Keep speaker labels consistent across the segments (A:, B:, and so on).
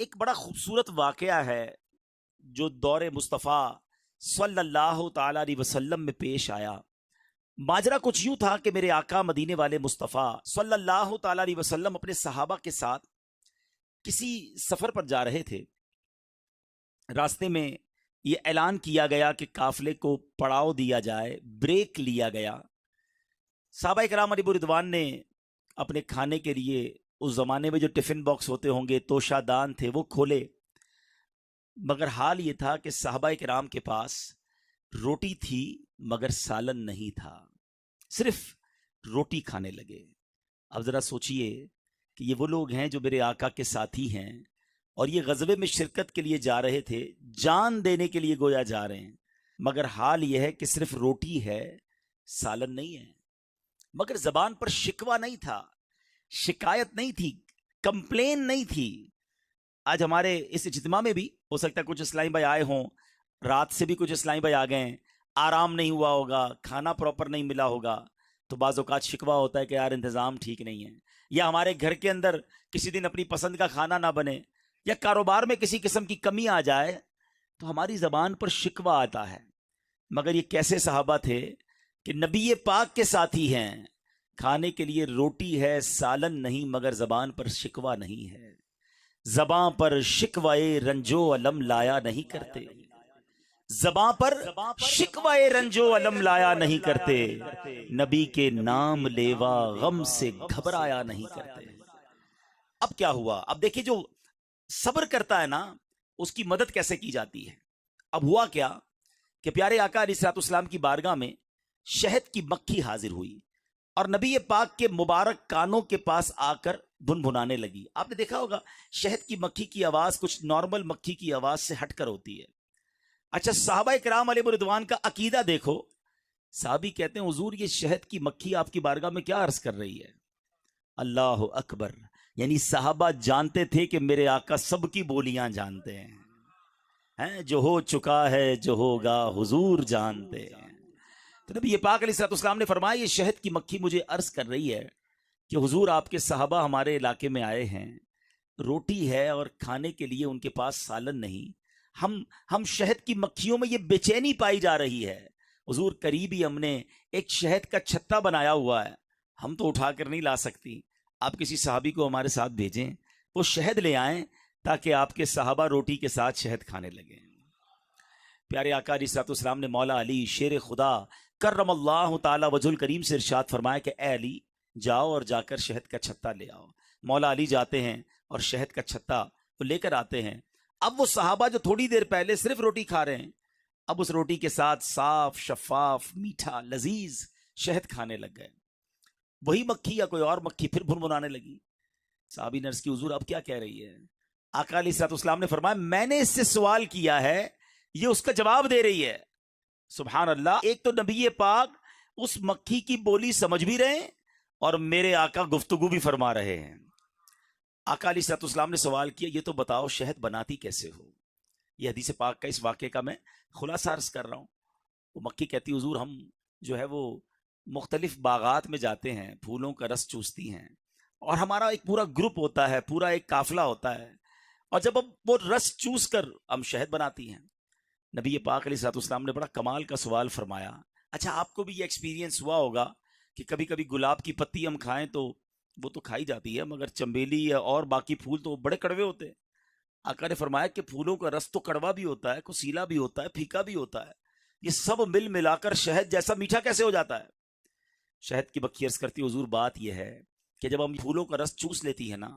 A: ایک بڑا خوبصورت واقعہ ہے جو دور مصطفیٰ صلی اللہ تعالی علیہ وسلم میں پیش آیا۔ ماجرا کچھ یوں تھا کہ میرے آقا مدینے والے مصطفیٰ صلی اللہ تعالی علیہ وسلم اپنے صحابہ کے ساتھ کسی سفر پر جا رہے تھے۔ راستے میں یہ اعلان کیا گیا کہ قافلے کو پڑاؤ دیا جائے، بریک لیا گیا۔ صحابہ کرام علیہ رضوان نے اپنے کھانے کے لیے اس زمانے میں جو ٹفن باکس ہوتے ہوں گے، توشہ دان تھے، وہ کھولے، مگر حال یہ تھا کہ صحابہ کرام کے پاس روٹی تھی مگر سالن نہیں تھا، صرف روٹی کھانے لگے۔ اب ذرا سوچئے کہ یہ وہ لوگ ہیں جو میرے آقا کے ساتھی ہیں اور یہ غزوے میں شرکت کے لیے جا رہے تھے، جان دینے کے لیے گویا جا رہے ہیں، مگر حال یہ ہے کہ صرف روٹی ہے، سالن نہیں ہے۔ مگر زبان پر شکوہ نہیں تھا، شکایت نہیں تھی، کمپلین نہیں تھی۔ آج ہمارے اس اجتماع میں بھی ہو سکتا ہے کچھ اسلامی بھائی آئے ہوں، رات سے بھی کچھ اسلامی بھائی آ گئے ہیں، آرام نہیں ہوا ہوگا، کھانا پراپر نہیں ملا ہوگا، تو بعض اوقات شکوہ ہوتا ہے کہ یار انتظام ٹھیک نہیں ہے، یا ہمارے گھر کے اندر کسی دن اپنی پسند کا کھانا نہ بنے، یا کاروبار میں کسی قسم کی کمی آ جائے تو ہماری زبان پر شکوہ آتا ہے۔ مگر یہ کیسے صحابہ تھے کہ نبی پاک کے ساتھی ہیں، کھانے کے لیے روٹی ہے، سالن نہیں، مگر زبان پر شکوہ نہیں ہے۔ زباں پر شکوائے رنجو علم لایا نہیں کرتے، زباں پر شکوائے رنجو علم لایا نہیں کرتے، نبی کے نام لیوا غم سے گھبرایا نہیں کرتے۔ اب کیا ہوا؟ اب دیکھیں جو صبر کرتا ہے نا، اس کی مدد کیسے کی جاتی ہے۔ اب ہوا کیا کہ پیارے آقا علیہ الصلوۃ والسلام کی بارگاہ میں شہد کی مکھی حاضر ہوئی اور نبی پاک کے مبارک کانوں کے پاس آ کر بھنبھنانے لگی۔ آپ نے دیکھا ہوگا شہد کی مکھی کی آواز کچھ نارمل مکھی کی آواز سے ہٹ کر ہوتی ہے۔ اچھا، صحابہ کرام علیہ رضوان کا عقیدہ دیکھو۔ صحابی کہتے ہیں حضور یہ شہد کی مکھی آپ کی بارگاہ میں کیا عرض کر رہی ہے؟ اللہ اکبر! یعنی صحابہ جانتے تھے کہ میرے آقا سب کی بولیاں جانتے ہیں، جو ہو چکا ہے جو ہوگا حضور جانتے ہیں۔ تو نبی پاک علیہ الصلوۃ والسلام نے فرمایا یہ شہد کی مکھی مجھے عرض کر رہی ہے کہ حضور آپ کے صحابہ ہمارے علاقے میں آئے ہیں، روٹی ہے اور کھانے کے لیے ان کے پاس سالن نہیں، ہم شہد کی مکھیوں میں یہ بے چینی پائی جا رہی ہے۔ حضور قریب ہی ہم نے ایک شہد کا چھتا بنایا ہوا ہے، ہم تو اٹھا کر نہیں لا سکتی، آپ کسی صحابی کو ہمارے ساتھ بھیجیں، وہ شہد لے آئیں تاکہ آپ کے صحابہ روٹی کے ساتھ شہد کھانے لگیں۔ پیارے آقا علیہ الصلوۃ والسلام نے مولا علی شیر خدا کرم اللہ تعالی وجہ الکریم سے ارشاد فرمایا کہ اے علی جاؤ اور جا کر شہد کا چھتا لے آؤ۔ مولا علی جاتے ہیں اور شہد کا چھتا وہ لے کر آتے ہیں۔ اب وہ صحابہ جو تھوڑی دیر پہلے صرف روٹی کھا رہے ہیں، اب اس روٹی کے ساتھ صاف شفاف میٹھا لذیذ شہد کھانے لگ گئے۔ وہی مکھی یا کوئی اور مکھی پھر بھنبھنانے لگی۔ صحابی نے عرض کی حضور اب کیا کہہ رہی ہے؟ آقا علیہ الصلوۃ والسلام نے فرمایا میں نے اس سے سوال کیا ہے، یہ اس کا جواب دے رہی ہے۔ سبحان اللہ! ایک تو نبی پاک اس مکھی کی بولی سمجھ بھی رہے ہیں اور میرے آقا گفتگو بھی فرما رہے ہیں۔ آقا علیہ الصلوۃ والسلام نے سوال کیا یہ تو بتاؤ شہد بناتی کیسے ہو؟ یہ حدیث پاک کا اس واقعے کا میں خلاصہ عرض کر رہا ہوں۔ وہ مکھی کہتی حضور ہم جو ہے وہ مختلف باغات میں جاتے ہیں، پھولوں کا رس چوستی ہیں، اور ہمارا ایک پورا گروپ ہوتا ہے، پورا ایک قافلہ ہوتا ہے، اور جب ہم وہ رس چوس کر ہم شہد بناتی ہیں۔ نبی پاک علیہ الصلوۃ والسلام نے بڑا کمال کا سوال فرمایا، اچھا آپ کو بھی یہ ایکسپیرینس ہوا ہوگا کہ کبھی کبھی گلاب کی پتی ہم کھائیں تو وہ تو کھائی جاتی ہے، مگر چنبیلی یا اور باقی پھول تو بڑے کڑوے ہوتے ہیں۔ آقا نے فرمایا کہ پھولوں کا رس تو کڑوا بھی ہوتا ہے، کسیلا بھی ہوتا ہے، پھیکا بھی ہوتا ہے، یہ سب مل ملا کر شہد جیسا میٹھا کیسے ہو جاتا ہے؟ شہد کی مکھی عرض کرتی حضور بات یہ ہے کہ جب ہم پھولوں کا رس چوس لیتی ہے نا،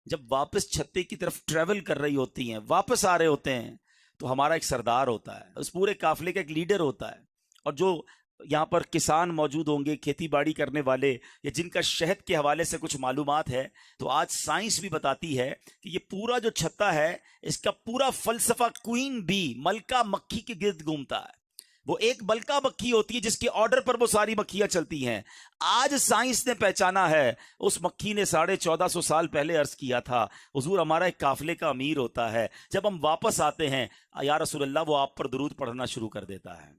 A: جب واپس چھتے کی طرف ٹریول کر رہی ہوتی ہیں، واپس آ رہے ہوتے ہیں، تو ہمارا ایک سردار ہوتا ہے، اس پورے قافلے کا ایک لیڈر ہوتا ہے، اور جو یہاں پر کسان موجود ہوں گے، کھیتی باڑی کرنے والے، یا جن کا شہد کے حوالے سے کچھ معلومات ہے، تو آج سائنس بھی بتاتی ہے کہ یہ پورا جو چھتا ہے اس کا پورا فلسفہ کوئین بی، ملکہ مکھی کے گرد گھومتا ہے۔ وہ ایک ملکہ مکھی ہوتی ہے جس کے آرڈر پر وہ ساری مکھیاں چلتی ہیں۔ آج سائنس نے پہچانا ہے، اس مکھی نے 1450 سال پہلے عرض کیا تھا حضور ہمارا ایک قافلے کا امیر ہوتا ہے، جب ہم واپس آتے ہیں یا رسول اللہ وہ آپ پر درود پڑھنا شروع کر دیتا ہے،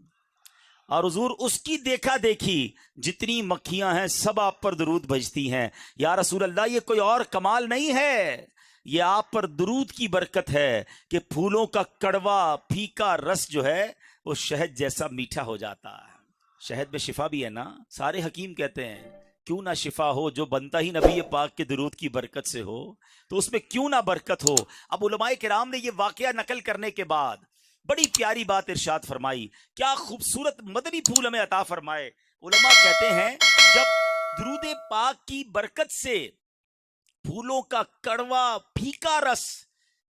A: اور حضور اس کی دیکھا دیکھی جتنی مکھیاں ہیں سب آپ پر درود بھیجتی ہیں۔ یا رسول اللہ یہ کوئی اور کمال نہیں ہے، یہ آپ پر درود کی برکت ہے کہ پھولوں کا کڑوا پھیکا رس جو ہے وہ شہد جیسا میٹھا ہو جاتا ہے۔ شہد میں شفا بھی ہے نا، سارے حکیم کہتے ہیں کیوں نہ شفا ہو، جو بنتا ہی نبی پاک کے درود کی برکت سے ہو تو اس میں کیوں نہ برکت ہو۔ اب علماء کرام نے یہ واقعہ نقل کرنے کے بعد بڑی پیاری بات ارشاد فرمائی، کیا خوبصورت مدنی پھول ہمیں عطا فرمائے۔ علماء کہتے ہیں جب درود پاک کی برکت سے پھولوں کا کڑوا پھیکا رس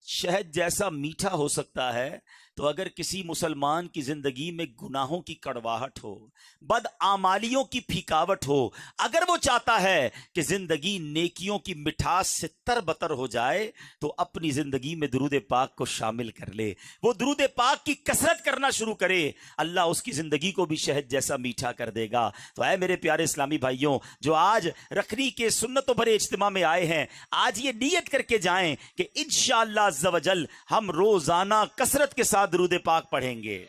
A: شہد جیسا میٹھا ہو سکتا ہے، تو اگر کسی مسلمان کی زندگی میں گناہوں کی کڑواہٹ ہو، بد اعمالیوں کی پھیکاوٹ ہو، اگر وہ چاہتا ہے کہ زندگی نیکیوں کی مٹھاس سے تر بتر ہو جائے تو اپنی زندگی میں درود پاک کو شامل کر لے، وہ درود پاک کی کثرت کرنا شروع کرے، اللہ اس کی زندگی کو بھی شہد جیسا میٹھا کر دے گا۔ تو اے میرے پیارے اسلامی بھائیوں، جو آج رکھنی کے سنتوں بھرے اجتماع میں آئے ہیں، آج یہ نیت کر کے جائیں کہ انشاءاللہ عز و جل ہم روزانہ کثرت کے ساتھ درود پاک پڑھیں گے۔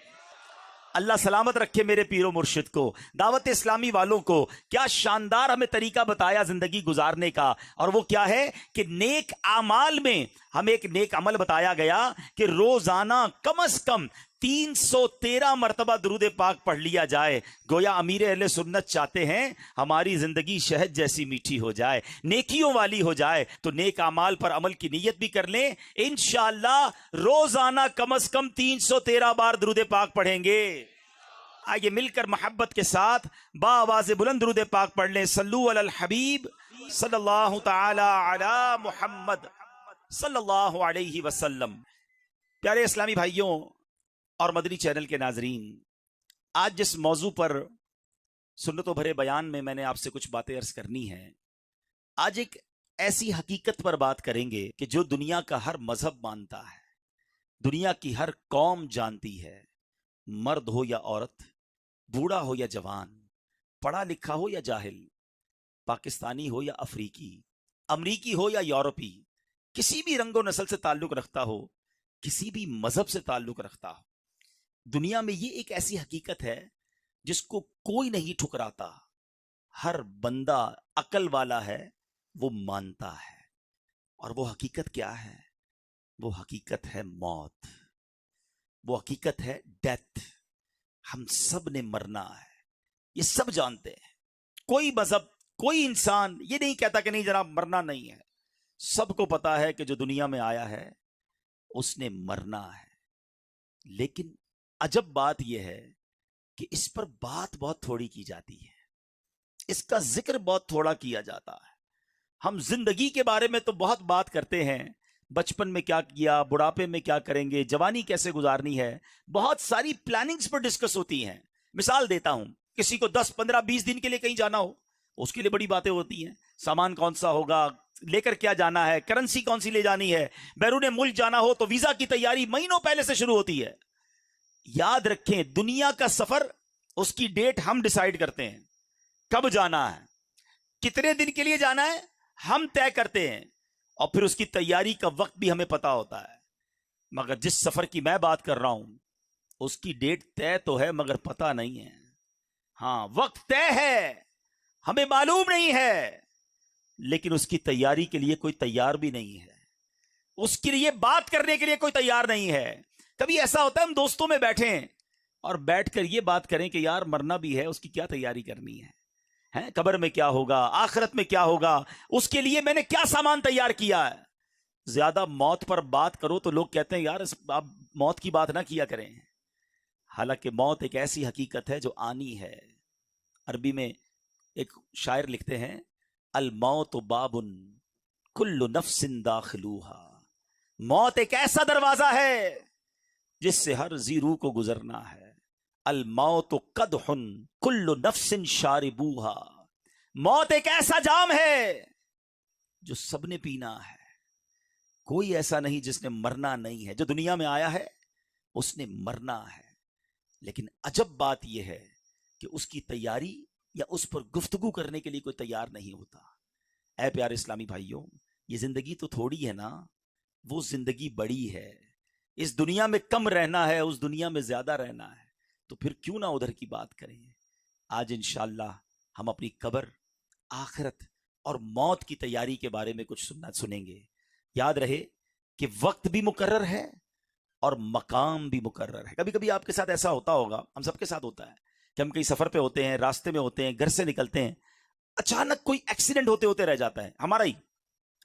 A: اللہ سلامت رکھے میرے پیر و مرشد کو، دعوت اسلامی والوں کو۔ کیا شاندار ہمیں طریقہ بتایا زندگی گزارنے کا، اور وہ کیا ہے کہ نیک اعمال میں ہمیں ایک نیک عمل بتایا گیا کہ روزانہ کم از کم 313 مرتبہ درود پاک پڑھ لیا جائے۔ گویا امیر اہل سنت چاہتے ہیں ہماری زندگی شہد جیسی میٹھی ہو جائے، نیکیوں والی ہو جائے، تو نیک اعمال پر عمل کی نیت بھی کر لیں، انشاءاللہ روزانہ کم از کم 313 بار درود پاک پڑھیں گے۔ آئیے مل کر محبت کے ساتھ با آواز بلند درود پاک پڑھ لیں۔ صلو علی الحبیب صلی اللہ تعالی علی محمد صلی اللہ علیہ وسلم۔ پیارے اسلامی بھائیوں اور مدنی چینل کے ناظرین، آج جس موضوع پر سنتوں بھرے بیان میں نے آپ سے کچھ باتیں عرض کرنی ہے، آج ایک ایسی حقیقت پر بات کریں گے کہ جو دنیا کا ہر مذہب مانتا ہے، دنیا کی ہر قوم جانتی ہے، مرد ہو یا عورت، بوڑھا ہو یا جوان، پڑھا لکھا ہو یا جاہل، پاکستانی ہو یا افریقی، امریکی ہو یا یورپی، کسی بھی رنگ و نسل سے تعلق رکھتا ہو، کسی بھی مذہب سے تعلق رکھتا ہو، دنیا میں یہ ایک ایسی حقیقت ہے جس کو کوئی نہیں ٹھکراتا، ہر بندہ عقل والا ہے وہ مانتا ہے۔ اور وہ حقیقت کیا ہے؟ وہ حقیقت ہے موت، وہ حقیقت ہے ڈیتھ۔ ہم سب نے مرنا ہے، یہ سب جانتے ہیں۔ کوئی مذہب، کوئی انسان یہ نہیں کہتا کہ نہیں جناب مرنا نہیں ہے، سب کو پتا ہے کہ جو دنیا میں آیا ہے اس نے مرنا ہے۔ لیکن عجب بات یہ ہے کہ اس پر بات بہت تھوڑی کی جاتی ہے، اس کا ذکر بہت تھوڑا کیا جاتا ہے۔ ہم زندگی کے بارے میں تو بہت بات کرتے ہیں، بچپن میں کیا کیا، بڑھاپے میں کیا کریں گے، جوانی کیسے گزارنی ہے، بہت ساری پلاننگز پر ڈسکس ہوتی ہیں۔ مثال دیتا ہوں، کسی کو 10 15 20 دن کے لیے کہیں جانا ہو، اس کے لیے بڑی باتیں ہوتی ہیں، سامان کون سا ہوگا، لے کر کیا جانا ہے، کرنسی کون سی لے جانی ہے، بیرون ملک جانا ہو تو ویزا کی تیاری مہینوں پہلے سے شروع ہوتی ہے۔ یاد رکھیں دنیا کا سفر، اس کی ڈیٹ ہم ڈیسائیڈ کرتے ہیں، کب جانا ہے، کتنے دن کے لیے جانا ہے ہم طے کرتے ہیں، اور پھر اس کی تیاری کا وقت بھی ہمیں پتا ہوتا ہے۔ مگر جس سفر کی میں بات کر رہا ہوں اس کی ڈیٹ طے تو ہے مگر پتا نہیں ہے، ہاں وقت طے ہے، ہمیں معلوم نہیں ہے، لیکن اس کی تیاری کے لیے کوئی تیار بھی نہیں ہے، اس کے لیے بات کرنے کے لیے کوئی تیار نہیں ہے۔ کبھی ایسا ہوتا ہے ہم دوستوں میں بیٹھیں اور بیٹھ کر یہ بات کریں کہ یار مرنا بھی ہے، اس کی کیا تیاری کرنی ہے، قبر میں کیا ہوگا، آخرت میں کیا ہوگا، اس کے لیے میں نے کیا سامان تیار کیا ہے۔ زیادہ موت پر بات کرو تو لوگ کہتے ہیں یار آپ موت کی بات نہ کیا کریں، حالانکہ موت ایک ایسی حقیقت ہے جو آنی ہے۔ عربی میں ایک شاعر لکھتے ہیں، الموت باب کل نفس داخلوہا، موت ایک ایسا دروازہ ہے جس سے ہر زی روح کو گزرنا ہے۔ الموت قدح کل نفس شاربوہا، موت ایک ایسا جام ہے جو سب نے پینا ہے، کوئی ایسا نہیں جس نے مرنا نہیں ہے۔ جو دنیا میں آیا ہے اس نے مرنا ہے، لیکن عجب بات یہ ہے کہ اس کی تیاری یا اس پر گفتگو کرنے کے لیے کوئی تیار نہیں ہوتا۔ اے پیارے اسلامی بھائیوں، یہ زندگی تو تھوڑی ہے نا، وہ زندگی بڑی ہے۔ اس دنیا میں کم رہنا ہے، اس دنیا میں زیادہ رہنا ہے، تو پھر کیوں نہ ادھر کی بات کریں۔ آج انشاءاللہ ہم اپنی قبر، آخرت اور موت کی تیاری کے بارے میں کچھ سنیں گے۔ یاد رہے کہ وقت بھی مقرر ہے اور مقام بھی مقرر ہے. کبھی کبھی آپ کے ساتھ ایسا ہوتا ہوگا, ہم سب کے ساتھ ہوتا ہے کہ ہم کہیں سفر پہ ہوتے ہیں, راستے میں ہوتے ہیں, گھر سے نکلتے ہیں, اچانک کوئی ایکسیڈنٹ ہوتے ہوتے رہ جاتا ہے ہمارا ہی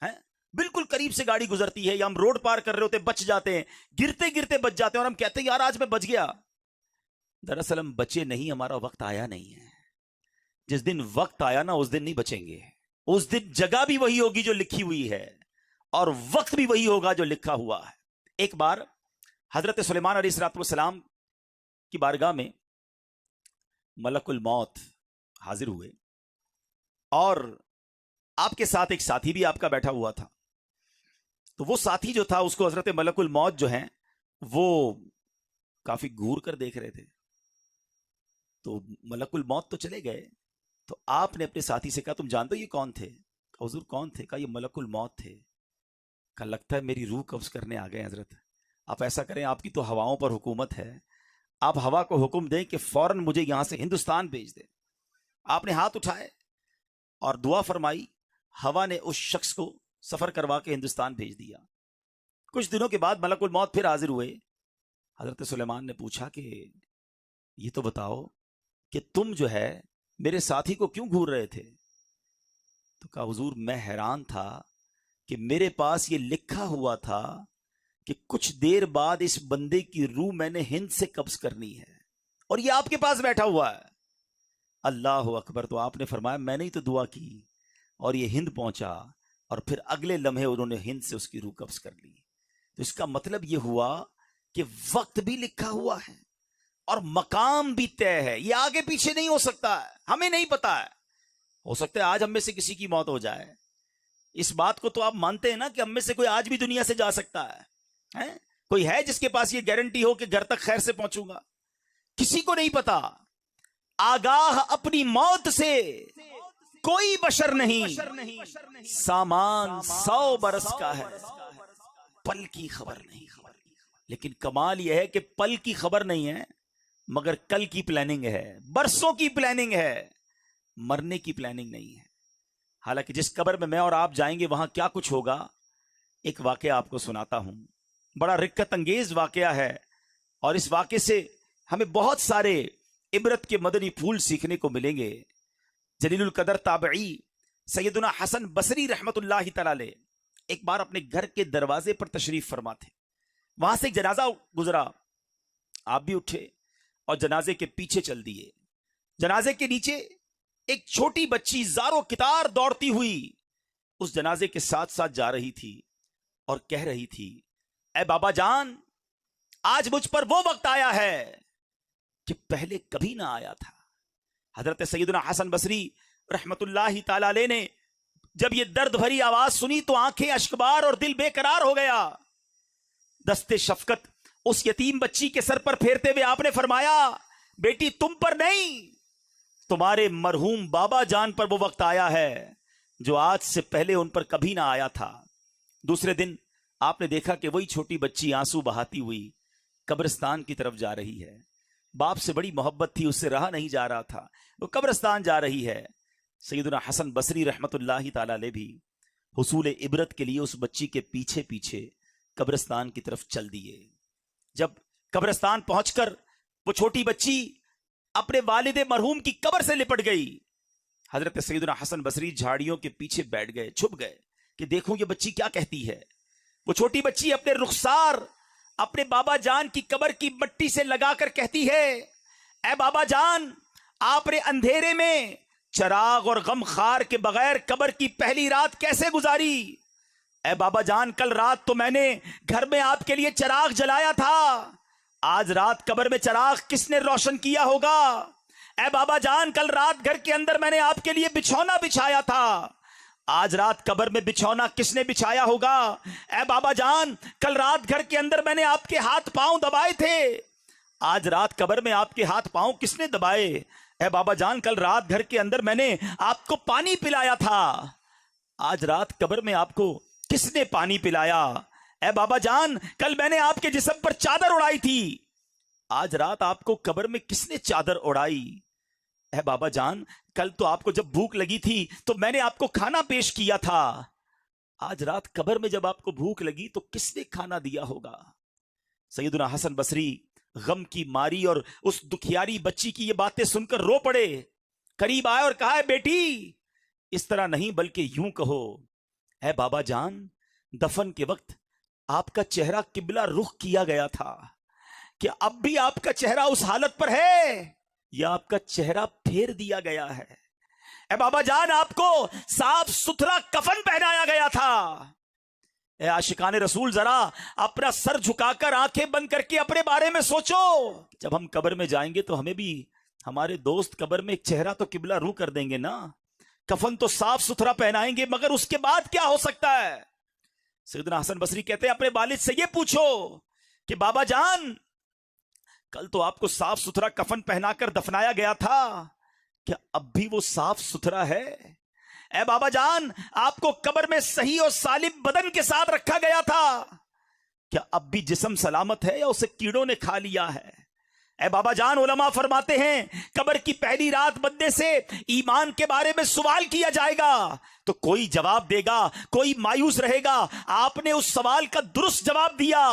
A: ہے, بالکل قریب سے گاڑی گزرتی ہے یا ہم روڈ پار کر رہے ہوتے بچ جاتے ہیں, گرتے گرتے بچ جاتے ہیں اور ہم کہتے ہیں یار آج میں بچ گیا. دراصل ہم بچے نہیں, ہمارا وقت آیا نہیں ہے. جس دن وقت آیا نا اس دن نہیں بچیں گے. اس دن جگہ بھی وہی ہوگی جو لکھی ہوئی ہے اور وقت بھی وہی ہوگا جو لکھا ہوا ہے. ایک بار حضرت سلیمان علیہ السلام کی بارگاہ میں ملک الموت حاضر ہوئے اور آپ کے ساتھ ایک ساتھی بھی آپ کا بیٹھا ہوا تھا. تو وہ ساتھی جو تھا اس کو حضرت ملک الموت جو ہیں وہ کافی گھور کر دیکھ رہے تھے. تو ملک الموت تو چلے گئے, تو آپ نے اپنے ساتھی سے کہا تم جانتے ہو یہ کون تھے؟ کہا حضور کون تھے؟ کہا یہ ملک الموت تھے. کہا لگتا ہے میری روح قبض کرنے آ گئے حضرت. آپ ایسا کریں, آپ کی تو ہواؤں پر حکومت ہے, آپ ہوا کو حکم دیں کہ فوراً مجھے یہاں سے ہندوستان بھیج دیں. آپ نے ہاتھ اٹھائے اور دعا فرمائی, ہوا نے اس شخص کو سفر کروا کے ہندوستان بھیج دیا. کچھ دنوں کے بعد ملک الموت پھر حاضر ہوئے. حضرت سلیمان نے پوچھا کہ یہ تو بتاؤ کہ تم جو ہے میرے ساتھی کو کیوں گھور رہے تھے؟ تو کہا حضور میں حیران تھا کہ میرے پاس یہ لکھا ہوا تھا کہ کچھ دیر بعد اس بندے کی روح میں نے ہند سے قبض کرنی ہے اور یہ آپ کے پاس بیٹھا ہوا ہے. اللہ اکبر. تو آپ نے فرمایا میں نے ہی تو دعا کی اور یہ ہند پہنچا, اور پھر اگلے لمحے انہوں نے ہند سے اس کی روح قبض کر لی. تو اس کا مطلب یہ ہوا کہ وقت بھی لکھا ہوا ہے اور مقام بھی طے ہے. یہ آگے پیچھے نہیں ہو سکتا ہے, ہمیں نہیں پتا ہے. ہو سکتا ہے آج ہم میں سے کسی کی موت ہو جائے, اس بات کو تو آپ مانتے ہیں نا کہ ہم میں سے کوئی آج بھی دنیا سے جا سکتا ہے. کوئی ہے جس کے پاس یہ گارنٹی ہو کہ گھر تک خیر سے پہنچوں گا؟ کسی کو نہیں پتا. آگاہ اپنی موت سے کوئی بشر نہیں, سامان 100 برس کا ہے, پل کی خبر نہیں. لیکن کمال یہ ہے کہ پل کی خبر نہیں ہے مگر کل کی پلاننگ ہے, برسوں کی پلاننگ ہے, مرنے کی پلاننگ نہیں ہے. حالانکہ جس قبر میں میں اور آپ جائیں گے وہاں کیا کچھ ہوگا, ایک واقعہ آپ کو سناتا ہوں. بڑا رکت انگیز واقعہ ہے اور اس واقعے سے ہمیں بہت سارے عبرت کے مدنی پھول سیکھنے کو ملیں گے. جلیل القدر تابعی سیدنا حسن بصری رحمت اللہ تعالی علیہ ایک بار اپنے گھر کے دروازے پر تشریف فرما تھے. وہاں سے ایک جنازہ گزرا, آپ بھی اٹھے اور جنازے کے پیچھے چل دیے. جنازے کے نیچے ایک چھوٹی بچی زارو کتار دوڑتی ہوئی اس جنازے کے ساتھ ساتھ جا رہی تھی اور کہہ رہی تھی اے بابا جان, آج مجھ پر وہ وقت آیا ہے کہ پہلے کبھی نہ آیا تھا. حضرت سیدنا حسن بصری رحمت اللہ تعالی علیہ نے جب یہ درد بھری آواز سنی تو آنکھیں اشکبار اور دل بے قرار ہو گیا. دستے شفقت اس یتیم بچی کے سر پر پھیرتے ہوئے آپ نے فرمایا بیٹی تم پر نہیں, تمہارے مرحوم بابا جان پر وہ وقت آیا ہے جو آج سے پہلے ان پر کبھی نہ آیا تھا. دوسرے دن آپ نے دیکھا کہ وہی چھوٹی بچی آنسو بہاتی ہوئی قبرستان کی طرف جا رہی ہے. باپ سے بڑی محبت تھی, اس سے رہا نہیں جا رہا تھا, وہ قبرستان جا رہی ہے. سیدنا حسن بصری رحمت اللہ تعالی علیہ بھی حصول عبرت کے لیے اس بچی کے پیچھے پیچھے قبرستان کی طرف چل دیے. جب قبرستان پہنچ کر وہ چھوٹی بچی اپنے والد مرحوم کی قبر سے لپٹ گئی, حضرت سیدنا حسن بصری جھاڑیوں کے پیچھے بیٹھ گئے, چھپ گئے کہ دیکھوں یہ بچی کیا کہتی ہے. وہ چھوٹی بچی اپنے رخسار اپنے بابا جان کی قبر کی مٹی سے لگا کر کہتی ہے اے بابا جان, آپ نے اندھیرے میں چراغ اور غم خار کے بغیر قبر کی پہلی رات کیسے گزاری؟ اے بابا جان, کل رات تو میں نے گھر میں آپ کے لیے چراغ جلایا تھا, آج رات قبر میں چراغ کس نے روشن کیا ہوگا؟ اے بابا جان, کل رات گھر کے اندر میں نے آپ کے لیے بچھونا بچھایا تھا, آج رات قبر میں بچھونا کس نے بچھایا ہوگا؟ اے بابا جان, کل رات گھر کے اندر میں نے آپ کے ہاتھ پاؤں دبائے تھے, آج رات قبر میں آپ کے ہاتھ پاؤں کس نے دبائے؟ اے بابا جان, کل رات گھر کے اندر میں نے آپ کو پانی پلایا تھا, آج رات قبر میں آپ کو کس نے پانی پلایا؟ اے بابا جان, کل میں نے آپ کے جسم پر چادر اڑائی تھی, آج رات آپ کو قبر میں کس نے چادر اڑائی؟ اے بابا جان, کل تو آپ کو جب بھوک لگی تھی تو میں نے آپ کو کھانا پیش کیا تھا, آج رات قبر میں جب آپ کو بھوک لگی تو کس نے کھانا دیا ہوگا؟ سیدنا حسن بصری غم کی ماری اور اس دکھیاری بچی کی یہ باتیں سن کر رو پڑے، قریب آئے اور کہا، بیٹی اس طرح نہیں بلکہ یوں کہو، اے بابا جان، دفن کے وقت آپ کا چہرہ قبلہ رخ کیا گیا تھا، کہ اب بھی آپ کا چہرہ اس حالت پر ہے یا آپ کا چہرہ پھیر دیا گیا ہے؟ اے بابا جان، آپ کو صاف ستھرا کفن پہنایا گیا تھا۔ اے عاشقان رسول، ذرا اپنا سر جھکا کر آنکھیں بند کر کے اپنے بارے میں سوچو، جب ہم قبر میں جائیں گے تو ہمیں بھی ہمارے دوست قبر میں ایک چہرہ تو قبلہ رو کر دیں گے نا، کفن تو صاف ستھرا پہنائیں گے، مگر اس کے بعد کیا ہو سکتا ہے؟ سیدنا حسن بصری کہتے ہیں اپنے والد سے یہ پوچھو کہ بابا جان، کل تو آپ کو صاف ستھرا کفن پہنا کر دفنایا گیا تھا، کیا اب بھی وہ صاف ستھرا ہے؟ اے بابا جان، آپ کو قبر میں صحیح اور سالم بدن کے ساتھ رکھا گیا تھا، کیا اب بھی جسم سلامت ہے یا اسے کیڑوں نے کھا لیا ہے؟ اے بابا جان، علماء فرماتے ہیں قبر کی پہلی رات بندے سے ایمان کے بارے میں سوال کیا جائے گا تو کوئی جواب دے گا، کوئی مایوس رہے گا، آپ نے اس سوال کا درست جواب دیا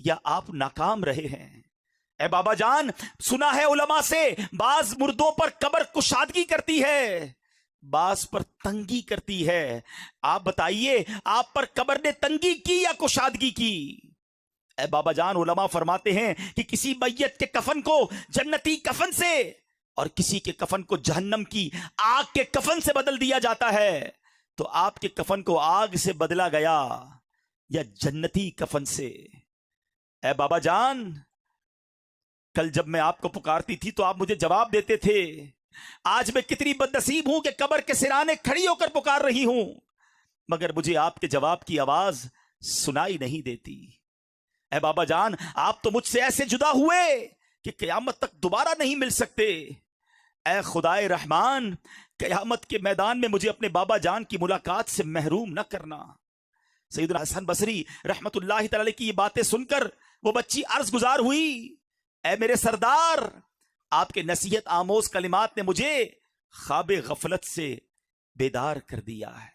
A: یا آپ ناکام رہے ہیں۔ اے بابا جان، سنا ہے علماء سے بعض مردوں پر قبر کشادگی کرتی ہے، بعض پر تنگی کرتی ہے، آپ بتائیے آپ پر قبر نے تنگی کی یا کشادگی کی؟ اے بابا جان، علماء فرماتے ہیں کہ کسی میت کے کفن کو جنتی کفن سے اور کسی کے کفن کو جہنم کی آگ کے کفن سے بدل دیا جاتا ہے، تو آپ کے کفن کو آگ سے بدلا گیا یا جنتی کفن سے؟ اے بابا جان، کل جب میں آپ کو پکارتی تھی تو آپ مجھے جواب دیتے تھے، آج میں کتنی بد نصیب ہوں کہ قبر کے سرانے کھڑی ہو کر پکار رہی ہوں، مگر مجھے آپ کے جواب کی آواز سنائی نہیں دیتی۔ اے بابا جان، آپ تو مجھ سے ایسے جدا ہوئے کہ قیامت تک دوبارہ نہیں مل سکتے۔ اے خدائے رحمان، قیامت کے میدان میں مجھے اپنے بابا جان کی ملاقات سے محروم نہ کرنا۔ سیدنا حسن بصری رحمت اللہ تعالی کی یہ باتیں سن کر وہ بچی عرض گزار ہوئی، اے میرے سردار، آپ کے نصیحت آموز کلمات نے مجھے خواب غفلت سے بیدار کر دیا ہے۔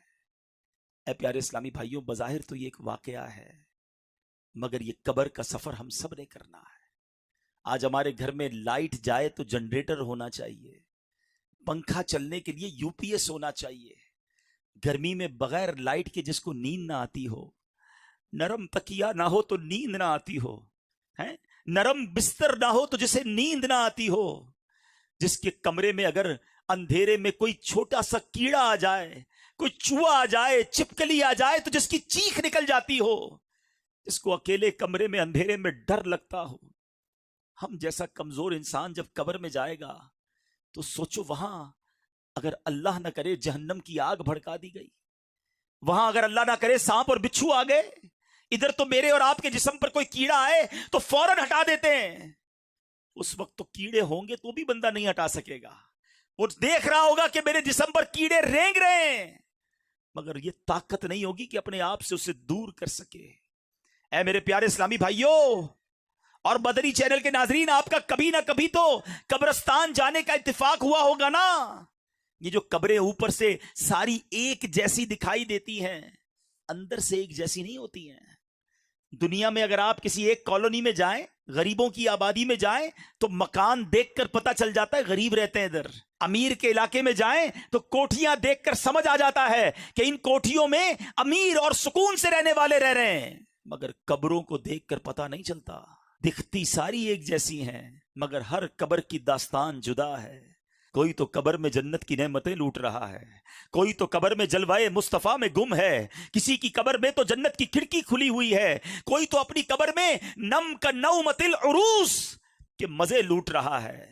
A: اے پیارے اسلامی بھائیوں، بظاہر تو یہ ایک واقعہ ہے، مگر یہ قبر کا سفر ہم سب نے کرنا ہے۔ آج ہمارے گھر میں لائٹ جائے تو جنریٹر ہونا چاہیے، پنکھا چلنے کے لیے یو پی ایس ہونا چاہیے، گرمی میں بغیر لائٹ کے جس کو نیند نہ آتی ہو، نرم تکیہ نہ ہو تو نیند نہ آتی ہو، نرم بستر نہ ہو تو جسے نیند نہ آتی ہو، جس کے کمرے میں اگر اندھیرے میں کوئی چھوٹا سا کیڑا آ جائے، کوئی چوہا آ جائے، چھپکلی آ جائے تو جس کی چیخ نکل جاتی ہو، جس کو اکیلے کمرے میں اندھیرے میں ڈر لگتا ہو، ہم جیسا کمزور انسان جب قبر میں جائے گا تو سوچو، وہاں اگر اللہ نہ کرے جہنم کی آگ بھڑکا دی گئی، وہاں اگر اللہ نہ کرے سانپ اور بچھو آ گئے، ادھر تو میرے اور آپ کے جسم پر کوئی کیڑا آئے تو فوراً ہٹا دیتے ہیں، اس وقت تو کیڑے ہوں گے تو بھی بندہ نہیں ہٹا سکے گا، وہ دیکھ رہا ہوگا کہ میرے جسم پر کیڑے رینگ رہے ہیں، مگر یہ طاقت نہیں ہوگی کہ اپنے آپ سے اسے دور کر سکے۔ اے میرے پیارے اسلامی بھائیوں اور مدنی چینل کے ناظرین، آپ کا کبھی نہ کبھی تو قبرستان جانے کا اتفاق ہوا ہوگا نا۔ یہ جو قبریں اوپر سے ساری ایک جیسی دکھائی دیتی ہیں، اندر سے ایک جیسی نہیں ہوتی ہیں۔ دنیا میں اگر آپ کسی ایک کالونی میں جائیں، غریبوں کی آبادی میں جائیں تو مکان دیکھ کر پتہ چل جاتا ہے غریب رہتے ہیں ادھر۔ امیر کے علاقے میں جائیں تو کوٹھیاں دیکھ کر سمجھ آ جاتا ہے کہ ان کوٹھیوں میں امیر اور سکون سے رہنے والے رہ رہے ہیں، مگر قبروں کو دیکھ کر پتہ نہیں چلتا، دکھتی ساری ایک جیسی ہیں، مگر ہر قبر کی داستان جدا ہے۔ کوئی تو قبر میں جنت کی نعمتیں لوٹ رہا ہے، کوئی تو قبر میں جلوائے مصطفیٰ میں گم ہے، کسی کی قبر میں تو جنت کی کھڑکی کھلی ہوئی ہے، کوئی تو اپنی قبر میں نم کا نومت العروس کے مزے لوٹ رہا ہے،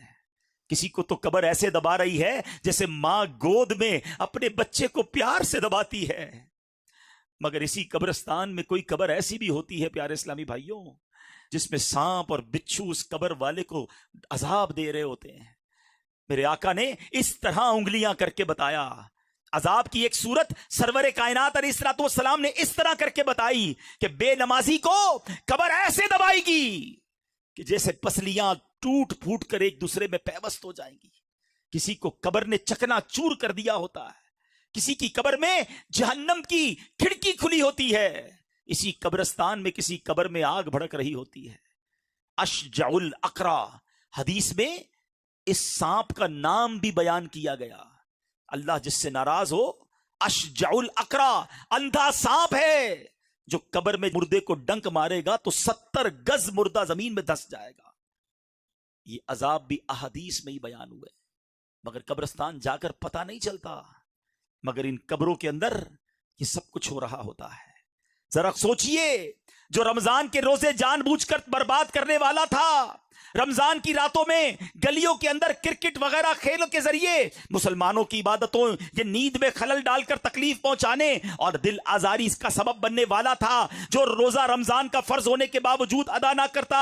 A: کسی کو تو قبر ایسے دبا رہی ہے جیسے ماں گود میں اپنے بچے کو پیار سے دباتی ہے۔ مگر اسی قبرستان میں کوئی قبر ایسی بھی ہوتی ہے پیارے اسلامی بھائیوں، جس میں سانپ اور بچھو اس قبر والے کو عذاب دے رہے ہوتے ہیں۔ میرے آقا نے اس طرح انگلیاں کر کے بتایا، عذاب کی ایک صورت سرور کائنات علیہ الصلوۃ والسلام نے اس طرح کر کے بتائی کہ بے نمازی کو قبر ایسے دبائے گی کہ جیسے پسلیاں ٹوٹ پھوٹ کر ایک دوسرے میں پیوست ہو جائیں گی، کسی کو قبر نے چکنا چور کر دیا ہوتا ہے، کسی کی قبر میں جہنم کی کھڑکی کھلی ہوتی ہے، اسی قبرستان میں کسی قبر میں آگ بھڑک رہی ہوتی ہے۔ اشجع الاقرا، حدیث میں اس سانپ کا نام بھی بیان کیا گیا۔ اللہ جس سے ناراض ہو، اشجع الاقرا، اندھا سانپ ہے جو قبر میں مردے کو ڈنک مارے گا تو 70 گز مردہ زمین میں دھس جائے گا۔ یہ عذاب بھی احادیث میں ہی بیان ہوئے، مگر قبرستان جا کر پتہ نہیں چلتا، مگر ان قبروں کے اندر یہ سب کچھ ہو رہا ہوتا ہے۔ ذرا سوچئے، جو رمضان کے روزے جان بوجھ کر برباد کرنے والا تھا، رمضان کی راتوں میں گلیوں کے اندر کرکٹ وغیرہ کھیلوں کے ذریعے مسلمانوں کی عبادتوں یہ نیند میں خلل ڈال کر تکلیف پہنچانے اور دل آزاری کا سبب بننے والا تھا، جو روزہ رمضان کا فرض ہونے کے باوجود ادا نہ کرتا،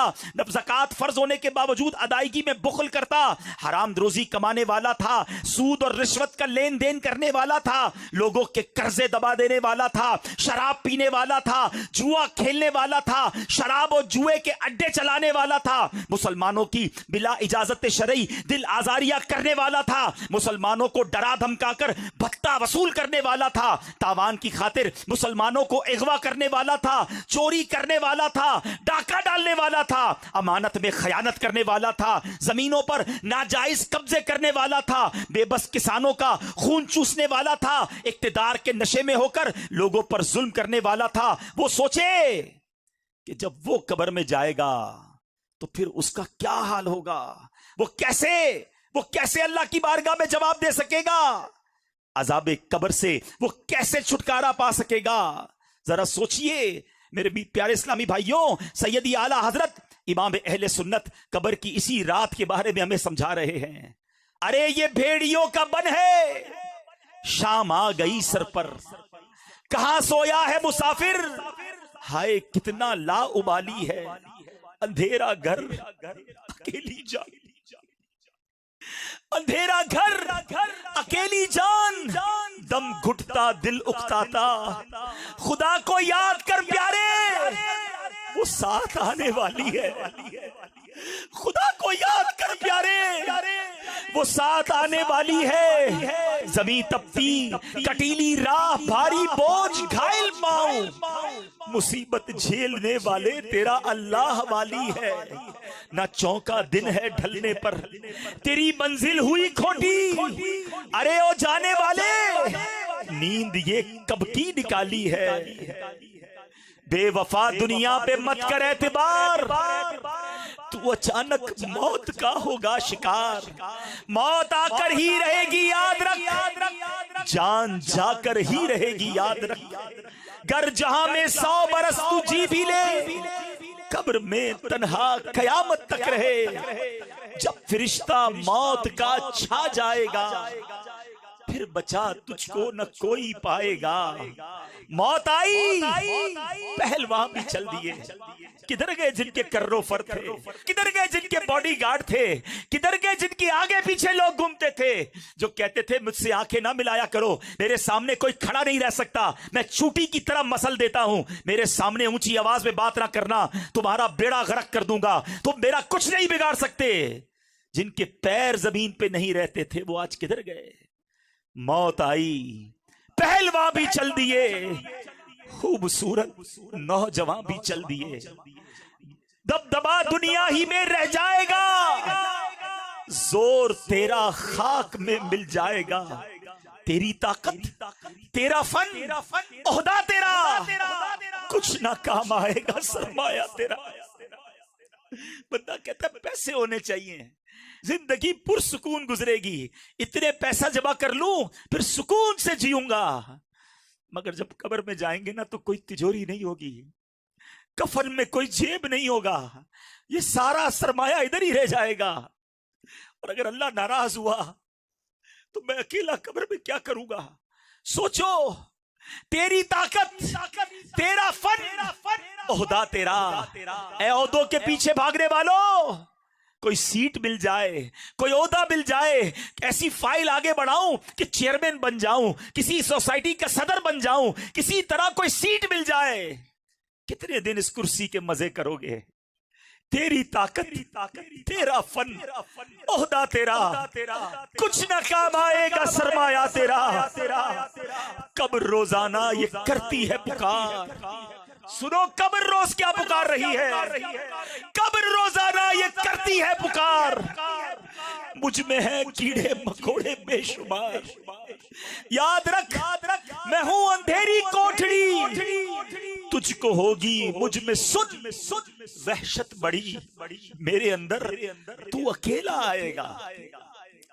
A: زکوٰۃ فرض ہونے کے باوجود ادائیگی میں بخل کرتا، حرام روزی کمانے والا تھا، سود اور رشوت کا لین دین کرنے والا تھا، لوگوں کے قرضے دبا دینے والا تھا، شراب پینے والا تھا، جوا کھیلنے والا تھا، شراب اور جوئے کے اڈے چلانے والا تھا، مسلمانوں کی بلا اجازت شرعی دل آزاریاں کرنے والا تھا، مسلمانوں کو ڈرا دھمکا کر بھتہ وصول کرنے والا تھا، تاوان کی خاطر مسلمانوں کو اغوا کرنے والا تھا، چوری کرنے والا تھا، ڈاکہ ڈالنے والا تھا، امانت میں خیانت کرنے والا تھا، زمینوں پر ناجائز قبضے کرنے والا تھا، بے بس کسانوں کا خون چوسنے والا تھا، اقتدار کے نشے میں ہو کر لوگوں پر ظلم کرنے والا تھا۔ وہ سوچے کہ جب وہ قبر میں جائے گا تو پھر اس کا کیا حال ہوگا، وہ کیسے اللہ کی بارگاہ میں جواب دے سکے گا، عذاب قبر سے وہ کیسے چھٹکارا پا سکے گا۔ ذرا سوچئے میرے بھی پیارے اسلامی بھائیوں، سیدی اعلیٰ حضرت امام اہل سنت قبر کی اسی رات کے بارے میں ہمیں سمجھا رہے ہیں۔ ارے یہ بھیڑیوں کا بن ہے، شام آ گئی سر پر، کہاں سویا ہے مسافر، ہائے کتنا لا ابالی ہے، اندھیرا گھر اکیلی جان، اندھیرا گھر اکیلی جان، دم گھٹتا دل اکتاتا، خدا کو یاد کر پیارے، وہ ساتھ آنے والی ہے، خدا کو یاد کر پیارے، وہ ساتھ آنے والی ہے، زمین تپتی کٹیلی راہ بھاری بوجھ گھائل پاؤں، مصیبت جھیلنے والے تیرا اللہ والی ہے، نہ چونکا دن ہے ڈھلنے پر تیری منزل ہوئی کھوٹی، ارے او جانے والے نیند یہ کب کی نکالی ہے، بے وفا دنیا پہ مت کر اعتبار، تو اچانک موت کا ہوگا شکار، موت آ کر ہی رہے گی یاد رکھ، جان جا کر ہی رہے گی یاد رکھ، گر جہاں میں 100 برس تو جی بھی لے، قبر میں تنہا قیامت تک رہے، جب فرشتہ موت کا چھا جائے گا، پھر بچا تجھ کو نہ کوئی پائے گا، موت آئی پہلوان بھی چل دیے، کدھر گئے جن کے کرو فر تھے، کدھر گئے جن کے باڈی گارڈ تھے، کدھر گئے جن کی آگے پیچھے لوگ گھومتے تھے، جو کہتے تھے مجھ سے آنکھیں نہ ملایا کرو، میرے سامنے کوئی کھڑا نہیں رہ سکتا، میں چوٹی کی طرح مسل دیتا ہوں، میرے سامنے اونچی آواز میں بات نہ کرنا، تمہارا بیڑا غرق کر دوں گا، تم میرا کچھ نہیں بگاڑ سکتے، جن کے پیر زمین پہ نہیں رہتے تھے وہ آج کدھر گئے، موت آئی پہلوان بھی چل دیے، خوبصورت نوجوان بھی چل دیے، دبدبا دنیا ہی میں رہ جائے گا، زور تیرا خاک میں مل جائے گا، تیری طاقت تیرا فن عہدہ تیرا کچھ نہ کام آئے گا، سرمایہ تیرا۔ بندہ کہتا ہے پیسے ہونے چاہیے، زندگی پرسکون گزرے گی، اتنے پیسہ جمع کر لوں پھر سکون سے جیوں گا، مگر جب قبر میں جائیں گے نا تو کوئی تجوری نہیں ہوگی، کفن میں کوئی جیب نہیں ہوگا، یہ سارا سرمایہ ادھر ہی رہ جائے گا، اور اگر اللہ ناراض ہوا تو میں اکیلا قبر میں کیا کروں گا۔ سوچو، تیری طاقت تیرا فن عہدہ تیرا، اے عہدوں کے پیچھے بھاگنے والوں، کوئی سیٹ مل جائے، کوئی عہدہ مل جائے، ایسی فائل آگے بڑھاؤں کہ چیئرمین بن جاؤں، کسی سوسائٹی کا صدر بن جاؤں، کسی طرح کوئی سیٹ مل جائے، کتنے دن اس کرسی کے مزے کرو گے، تیری طاقت، تیرا فن، عہدہ تیرا، کچھ نہ کام آئے گا سرمایہ تیرا۔ قبر روزانہ یہ کرتی ہے پکار، سنو قبر روز کیا پکار رہی ہے، قبر روزانہ یہ کرتی ہے پکار، مجھ میں ہے کیڑے مکوڑے بے شمار، یاد رکھ میں ہوں اندھیری کوٹھڑی، تجھ کو ہوگی مجھ میں سن وحشت بڑی، میرے اندر تو اکیلا آئے گا۔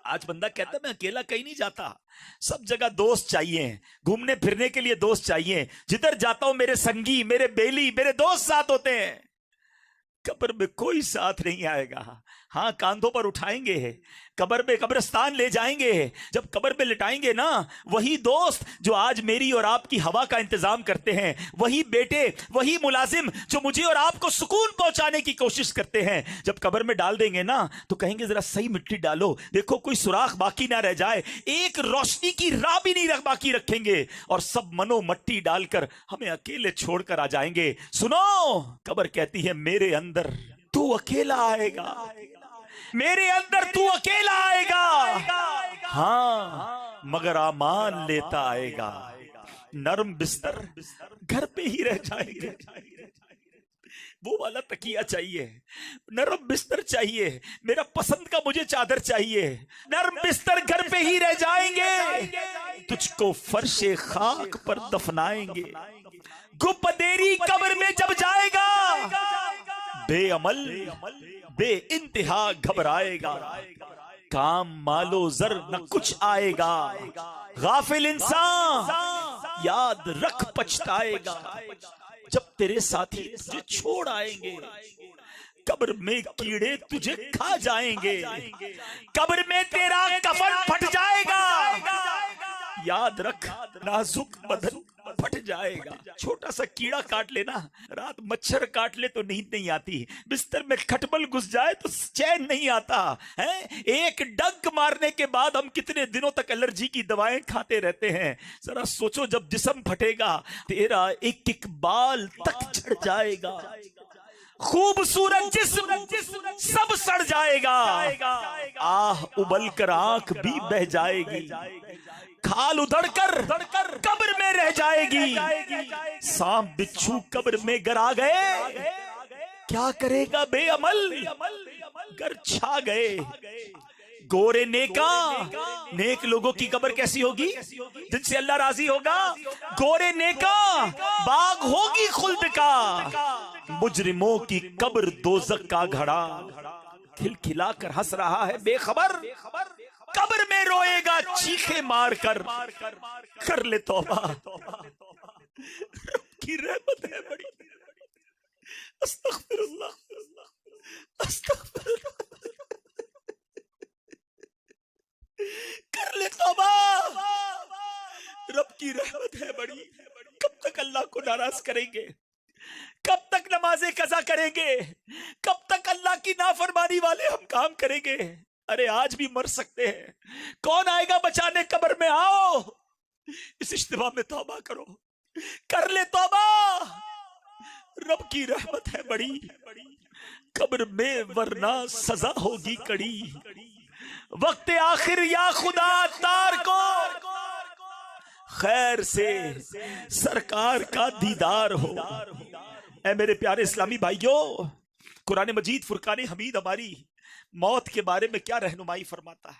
A: آج بندہ کہتا ہے میں اکیلا کہیں نہیں جاتا، سب جگہ دوست چاہیے، گھومنے پھرنے کے لیے دوست چاہیے، جدھر جاتا ہوں میرے سنگی، میرے بیلی، میرے دوست ساتھ ہوتے ہیں۔ قبر میں کوئی ساتھ نہیں آئے گا، ہاں کاندھوں پر اٹھائیں گے، قبر میں قبرستان لے جائیں گے، جب قبر پہ لٹائیں گے نا، وہی دوست جو آج میری اور آپ کی ہوا کا انتظام کرتے ہیں، وہی بیٹے، وہی ملازم جو مجھے اور آپ کو سکون پہنچانے کی کوشش کرتے ہیں، جب قبر میں ڈال دیں گے نا تو کہیں گے ذرا صحیح مٹی ڈالو، دیکھو کوئی سوراخ باقی نہ رہ جائے، ایک روشنی کی راہ بھی نہیں باقی رکھیں گے، اور سب منو مٹی ڈال کر ہمیں اکیلے چھوڑ کر آ جائیں گے۔ سنو، قبر کہتی ہے میرے اندر تو اکیلا آئے گا، میرے اندر تو اکیلا آئے گا، ہاں مگر امان لیتا آئے گا، نرم بستر گھر پہ ہی رہ جائے گا، وہ والا تکیہ چاہیے، نرم بستر چاہیے، میرا پسند کا مجھے چادر چاہیے، نرم بستر گھر پہ ہی رہ جائیں گے، تجھ کو فرش خاک پر دفنائیں گے، گپ دیری قبر میں جب جائے گا، بے عمل بے انتہا گھبرائے گا، کام مالو زر نہ کچھ آئے گا، غافل انسان یاد رکھ پچھتائے گا، جب تیرے ساتھی تجھے چھوڑ آئیں گے، قبر میں کیڑے تجھے کھا جائیں گے، قبر میں تیرا کفن پھٹ جائے گا، یاد رکھ نازک بدن پھٹ جائے گا، چھوٹا سا کیڑا کاٹ لینا، رات مچھر کاٹ لے تو نیند نہیں آتی، بستر میں کھٹمل گھس جائے تو چین نہیں آتا، ایک ڈنک مارنے کے بعد ہم کتنے دنوں تک الرجی کی دوائیں کھاتے رہتے ہیں، ذرا سوچو جب جسم پھٹے گا تیرا ایک ایک بال تک جھڑ جائے گا، خوبصورت جسم سب سڑ جائے گا، آہ ابل کر آنکھ بھی بہ جائے گی، کھال ادھڑ کر قبر میں رہ جائے گی، سانپ بچھو قبر میں گر آ گئے، کیا کرے گا بے عمل گر چھا گئے، گورے نیکا، نیک لوگوں کی قبر کیسی ہوگی جن سے اللہ راضی ہوگا، گورے نیکا باغ ہوگی خلد کا، مجرموں کی قبر دوزخ کا گھڑا، کھل کھلا کر ہنس رہا ہے بے خبر، قبر میں روئے گا چیخے مار کر، کر لے توبہ، رب کی رحمت ہے بڑی، استغفر اللہ استغفر اللہ، کر لے توبہ، رب کی رحمت ہے بڑی، کب تک اللہ کو ناراض کریں گے، کب تک نمازیں قضا کریں گے، کب تک اللہ کی نافرمانی والے ہم کام کریں گے، ارے آج بھی مر سکتے ہیں، کون آئے گا بچانے، قبر میں آؤ، اس اجتماع میں توبہ کرو، کر لے توبہ، رب کی رحمت ہے بڑی، قبر میں ورنہ سزا ہوگی کڑی، وقت آخر یا خدا تار کو خیر سے سرکار کا دیدار ہو۔ اے میرے پیارے اسلامی بھائیوں، قرآن مجید فرقان حمید ہماری موت کے بارے میں کیا رہنمائی فرماتا ہے،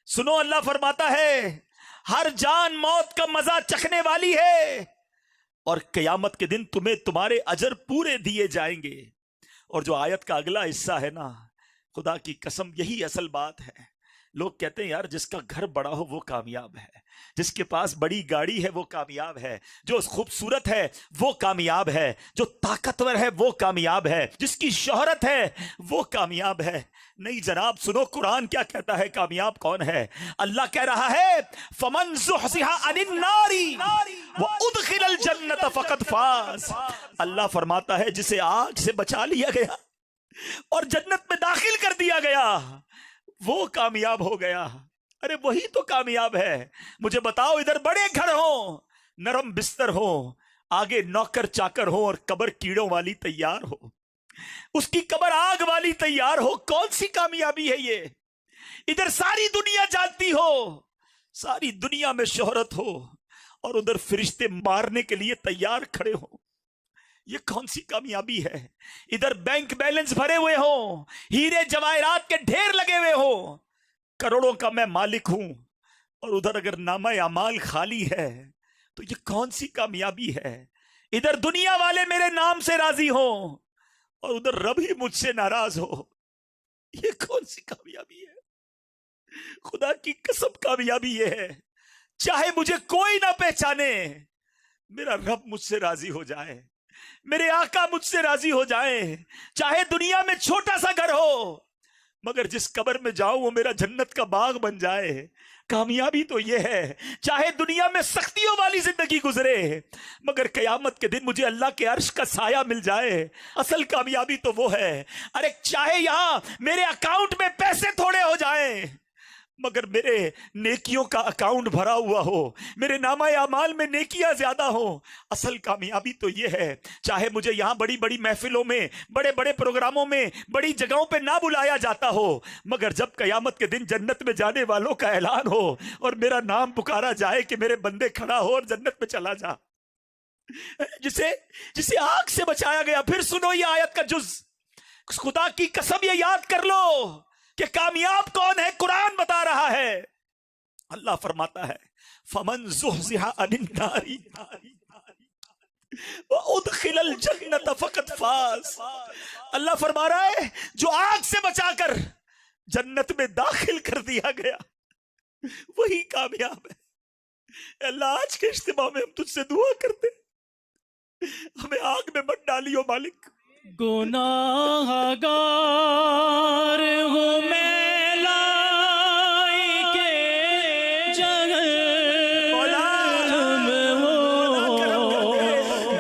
A: سنو اللہ فرماتا ہے ہر جان موت کا مزہ چکھنے والی ہے، اور قیامت کے دن تمہیں تمہارے اجر پورے دیے جائیں گے، اور جو آیت کا اگلا حصہ ہے نا، خدا کی قسم یہی اصل بات ہے، لوگ کہتے ہیں یار جس کا گھر بڑا ہو وہ کامیاب ہے، جس کے پاس بڑی گاڑی ہے وہ کامیاب ہے، جو خوبصورت ہے وہ کامیاب ہے، جو طاقتور ہے وہ کامیاب ہے، جس کی شہرت ہے وہ کامیاب ہے۔ نہیں جناب، سنو قرآن کیا کہتا ہے، کامیاب کون ہے؟ اللہ کہہ رہا ہے فَمَنْ زُحْزِحَ عَنِ النَّارِ وَأُدْخِلَ الْجَنَّةَ فَقَدْ فَازَ، اللہ فرماتا ہے جسے آگ سے بچا لیا گیا اور جنت میں داخل کر دیا گیا وہ کامیاب ہو گیا۔ ارے وہی تو کامیاب ہے۔ مجھے بتاؤ، ادھر بڑے گھر ہوں، نرم بستر ہو، آگے نوکر چاکر ہو اور قبر کیڑوں والی تیار ہو، اس کی قبر آگ والی تیار ہو، کون سی کامیابی ہے یہ؟ ادھر ساری دنیا جانتی ہو، ساری دنیا میں شہرت ہو، اور ادھر فرشتے مارنے کے لیے تیار کھڑے ہو، یہ کون سی کامیابی ہے؟ ادھر بینک بیلنس بھرے ہوئے ہوں، ہیرے جواہرات کے ڈھیر لگے ہوئے ہوں، کروڑوں کا میں مالک ہوں، اور ادھر اگر نامہ اعمال خالی ہے تو یہ کون سی کامیابی ہے؟ ادھر دنیا والے میرے نام سے راضی ہوں اور ادھر رب ہی مجھ سے ناراض ہو، یہ کون سی کامیابی ہے؟ خدا کی قسم کامیابی یہ ہے، چاہے مجھے کوئی نہ پہچانے، میرا رب مجھ سے راضی ہو جائے، میرے آقا مجھ سے راضی ہو جائے، چاہے دنیا میں چھوٹا سا گھر ہو مگر جس قبر میں جاؤں وہ میرا جنت کا باغ بن جائے۔ کامیابی تو یہ ہے، چاہے دنیا میں سختیوں والی زندگی گزرے مگر قیامت کے دن مجھے اللہ کے عرش کا سایہ مل جائے۔ اصل کامیابی تو وہ ہے، ارے چاہے یہاں میرے اکاؤنٹ میں پیسے تھوڑے ہو جائیں مگر میرے نیکیوں کا اکاؤنٹ بھرا ہوا ہو، میرے نامہ اعمال میں نیکیاں زیادہ ہوں۔ اصل کامیابی تو یہ ہے، چاہے مجھے یہاں بڑی بڑی محفلوں میں، بڑے بڑے پروگراموں میں، بڑی جگہوں پہ نہ بلایا جاتا ہو مگر جب قیامت کے دن جنت میں جانے والوں کا اعلان ہو اور میرا نام پکارا جائے کہ میرے بندے کھڑا ہو اور جنت میں چلا جا، جسے آگ سے بچایا گیا۔ پھر سنو یہ آیت کا جز، خدا کی قسم یہ یاد کر لو کہ کامیاب کون ہے۔ قرآن بتا رہا ہے، اللہ فرماتا ہے فَمَنْ زُحْزِحَ عَنِ النَّارِ وَأُدْخِلَ الْجَنَّةَ فَقَدْ فَازَ۔ اللہ فرما رہا ہے جو آگ سے بچا کر جنت میں داخل کر دیا گیا وہی کامیاب ہے۔ اے اللہ آج کے اجتماع میں ہم تجھ سے دعا کرتے ہمیں آگ میں مت ڈالیو مالک۔
B: گناہ گار ہوں میں لائی کے جہنم ہوں،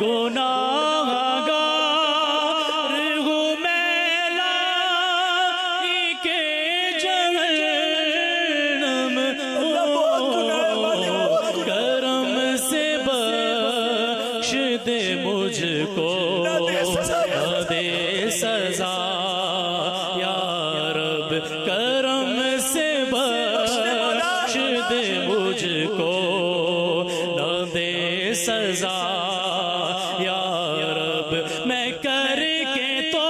B: گناہ گار ہوں میں لائی کے جہنم ہوں، کرم سے بخش دے مجھ کو دے سزا یا رب، کرم سے بخش دے مجھ کو نہ دے سزا یا رب، میں کر کے تو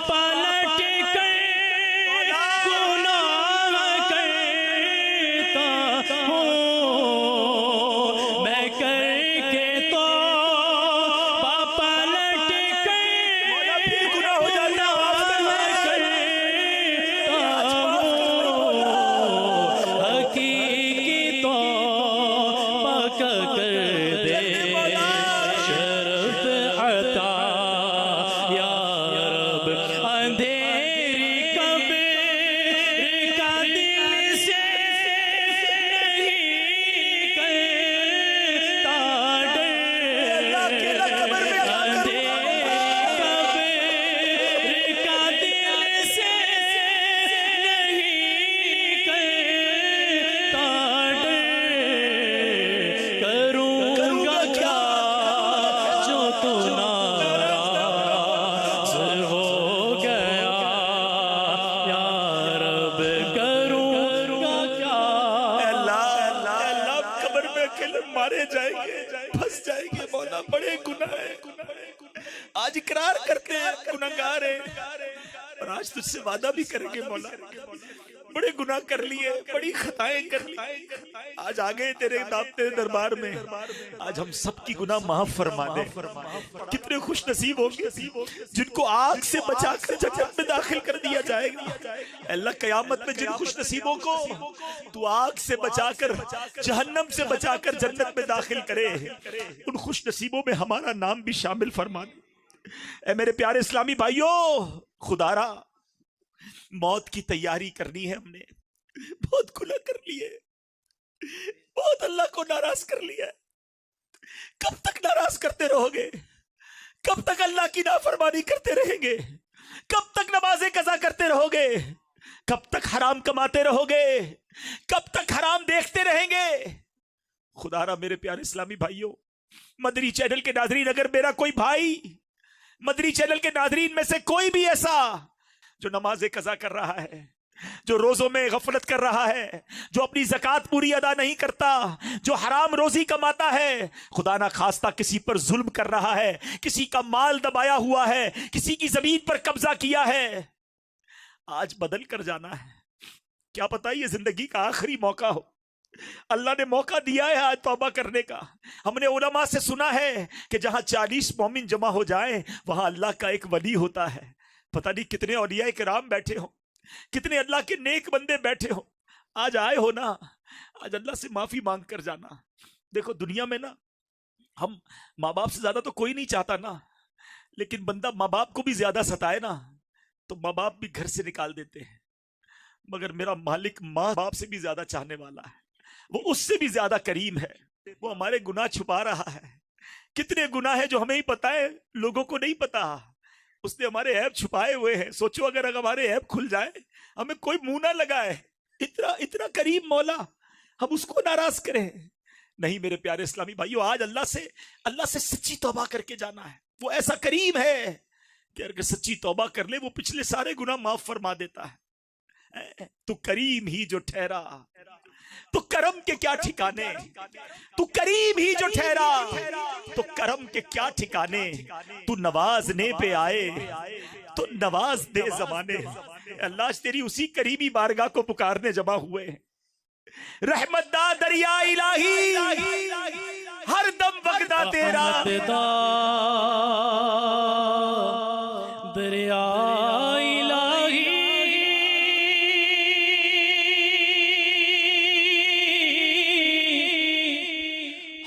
B: پلٹ کر گناہ کرتا ہوں، میں کر کے تو
A: مارے جائیں گے، پھنس جائیں گے مولا، بڑے گناہ ہیں، آج اقرار کرتے ہیں گناہگار ہیں، اور آج تجھ سے وعدہ بھی کریں گے مولا، بڑے گناہ کر لیے، بڑی خطائیں کر لی، آج آگئے تیرے دربار میں، آج ہم سب کی گناہ معاف فرما دے۔ کتنے خوش نصیب ہوں گے جن کو آگ سے بچا کر جنت میں داخل کر دیا جائے گا۔ اللہ قیامت میں جن خوش نصیبوں کو تو آگ سے بچا کر، جہنم سے بچا کر جنت میں داخل کرے، ان خوش نصیبوں میں ہمارا نام بھی شامل فرما دے۔ اے میرے پیارے اسلامی بھائیوں، خدا را موت کی تیاری کرنی ہے، ہم نے بہت گناہ کر لیے، بہت اللہ کو ناراض کر لیا ہے۔ کب تک ناراض کرتے رہو گے؟ کب تک اللہ کی نافرمانی کرتے رہیں گے؟ کب تک نمازیں قضا کرتے رہو گے؟ کب تک حرام کماتے رہو گے؟ کب تک حرام دیکھتے رہیں گے؟ خدا را میرے پیارے اسلامی بھائیوں، مدنی چینل کے ناظرین، اگر میرا کوئی بھائی مدنی چینل کے ناظرین میں سے کوئی بھی ایسا جو نماز قضا کر رہا ہے، جو روزوں میں غفلت کر رہا ہے، جو اپنی زکوٰۃ پوری ادا نہیں کرتا، جو حرام روزی کماتا ہے، خدا نہ خواستہ کسی پر ظلم کر رہا ہے، کسی کا مال دبایا ہوا ہے، کسی کی زمین پر قبضہ کیا ہے، آج بدل کر جانا ہے۔ کیا پتہ یہ زندگی کا آخری موقع ہو، اللہ نے موقع دیا ہے آج توبہ کرنے کا۔ ہم نے علماء سے سنا ہے کہ جہاں 40 مومن جمع ہو جائیں وہاں اللہ کا ایک ولی ہوتا ہے۔ پتہ نہیں کتنے اولیاء کرام بیٹھے ہوں، کتنے اللہ کے نیک بندے بیٹھے ہوں۔ آج آئے ہو نا، آج اللہ سے معافی مانگ کر جانا۔ دیکھو دنیا میں نا، ہم ماں باپ سے زیادہ تو کوئی نہیں چاہتا نا، لیکن بندہ ماں باپ کو بھی زیادہ ستائے نا تو ماں باپ بھی گھر سے نکال دیتے ہیں، مگر میرا مالک ماں باپ سے بھی زیادہ چاہنے والا ہے، وہ اس سے بھی زیادہ کریم ہے۔ وہ ہمارے گناہ چھپا رہا ہے، کتنے گناہ ہیں جو ہمیں ہی پتہ ہے، لوگوں کو نہیں پتا۔ اس نے ہمارے عیب چھپائے ہوئے ہیں، سوچو اگر ہمارے عیب کھل جائے، ہمیں کوئی منہ نہ لگائے، اتنا کریم مولا، ہم اس کو ناراض کریں؟ نہیں میرے پیارے اسلامی بھائیو، آج اللہ سے سچی توبہ کر کے جانا ہے۔ وہ ایسا کریم ہے کہ اگر سچی توبہ کر لے وہ پچھلے سارے گناہ معاف فرما دیتا ہے۔ تو کریم ہی جو ٹھہرا تو کرم کے کیا ٹھکانے، تو کریم ہی جو ٹھہرا تو کرم کے کیا ٹھکانے، تو نوازنے پہ آئے تو نواز دے زمانے۔ اللہ آج تیری اسی قریبی بارگاہ کو پکارنے جمع ہوئے ہیں۔ رحمت دا دریا الہی ہر دم وگدا تیرا،
B: رحمت دا دریا الہی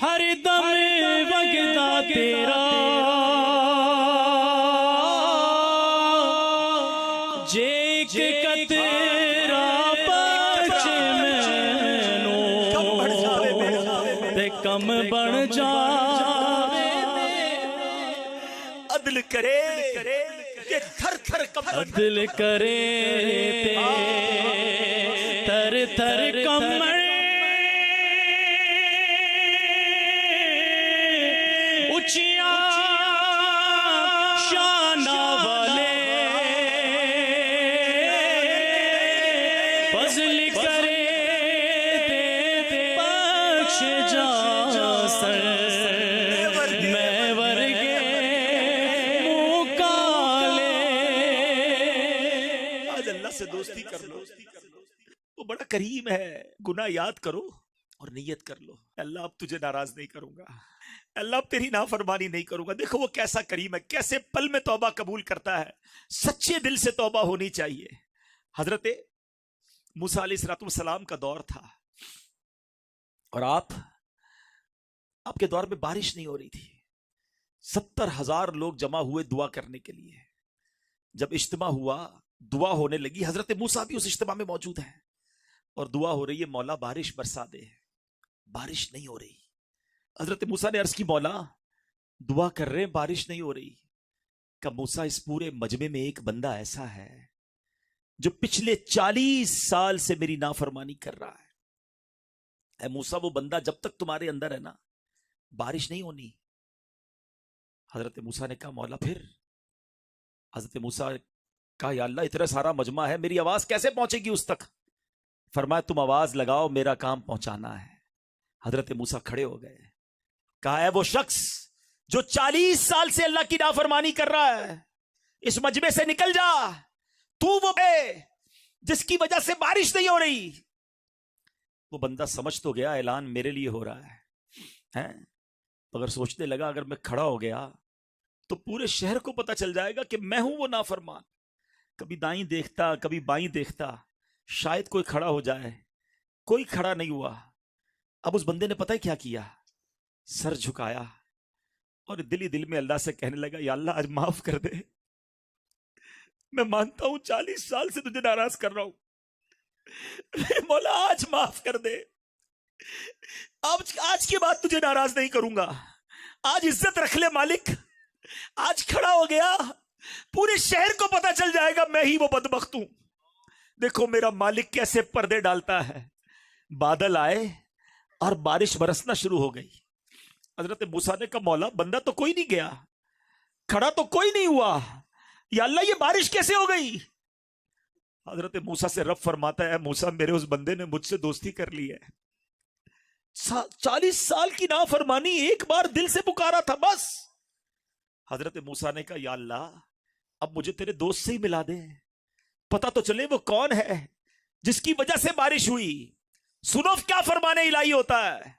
B: ہر دم وگدا تیرا، جے ایک قطرہ بچ مینوں تے کم بن جاوے،
A: عدل کرے کہ تھر تھر کمر،
B: عدل کرے تے تر تر کمر، اچیاں شانہ والے فضل کرے تے بخش جا سر، میں ورگے منہ کالے۔
A: آج اللہ سے دوستی کر لو، وہ بڑا کریم ہے۔ گناہ یاد کرو اور نیت کر لو، اللہ اب تجھے ناراض نہیں کروں گا، اللہ اب تیری نافرمانی نہیں کروں گا۔ دیکھو وہ کیسا کریم ہے، کیسے پل میں توبہ قبول کرتا ہے۔ سچے دل سے توبہ ہونی چاہیے۔ حضرت موسیٰ علیہ السلام کا دور تھا اور آپ کے دور میں بارش نہیں ہو رہی تھی۔ 70,000 لوگ جمع ہوئے دعا کرنے کے لیے۔ جب اجتماع ہوا، دعا ہونے لگی، حضرت موسیٰ بھی اس اجتماع میں موجود ہیں اور دعا ہو رہی ہے، مولا بارش برسا دے۔ بارش نہیں ہو رہی۔ حضرت موسیٰ نے عرض کی، مولا دعا کر رہے ہیں بارش نہیں ہو رہی۔ کہ موسیٰ اس پورے مجمع میں ایک بندہ ایسا ہے جو پچھلے 40 سال سے میری نافرمانی کر رہا ہے۔ اے موسیٰ وہ بندہ جب تک تمہارے اندر ہے نا بارش نہیں ہونی۔ حضرت موسیٰ نے کہا مولا پھر؟ حضرت موسیٰ کہا یا اللہ اتنا سارا مجمع ہے، میری آواز کیسے پہنچے گی اس تک؟ فرمایا تم آواز لگاؤ، میرا کام پہنچانا ہے۔ حضرت موسیٰ کھڑے ہو گئے، کہا اے وہ شخص جو 40 سال سے اللہ کی نافرمانی کر رہا ہے، اس مجمع سے نکل جا، تو وہ ہے جس کی وجہ سے بارش نہیں ہو رہی۔ وہ بندہ سمجھ تو گیا اعلان میرے لیے ہو رہا ہے، مگر سوچنے لگا اگر میں کھڑا ہو گیا تو پورے شہر کو پتہ چل جائے گا کہ میں ہوں وہ نافرمان۔ کبھی دائیں دیکھتا کبھی بائیں دیکھتا، شاید کوئی کھڑا ہو جائے، کوئی کھڑا نہیں ہوا۔ اب اس بندے نے پتہ کیا کیا، سر جھکایا اور دل ہی دل میں اللہ سے کہنے لگا یا اللہ آج معاف کر دے، میں مانتا ہوں 40 سال سے تجھے ناراض کر رہا ہوں، مولا آج معاف کر دے، آج کے بعد تجھے ناراض نہیں کروں گا، آج عزت رکھ لے مالک، آج کھڑا ہو گیا پورے شہر کو پتہ چل جائے گا میں ہی وہ بدبخت ہوں۔ دیکھو میرا مالک کیسے پردے ڈالتا ہے۔ بادل آئے اور بارش برسنا شروع ہو گئی۔ حضرت موسیٰ نے کہا مولا بندہ تو کوئی نہیں گیا۔ کھڑا تو کوئی نہیں ہوا، یا اللہ یہ بارش کیسے ہو گئی؟ حضرت موسیٰ سے رب فرماتا ہے موسیٰ میرے اس بندے نے مجھ سے دوستی کر لی ہے، 40 سال کی نافرمانی، ایک بار دل سے پکارا تھا بس۔ حضرت موسیٰ نے کہا یا اللہ اب مجھے تیرے دوست سے ہی ملا دے، پتہ تو چلے وہ کون ہے جس کی وجہ سے بارش ہوئی۔ سنو کیا فرمان الہی ہوتا ہے۔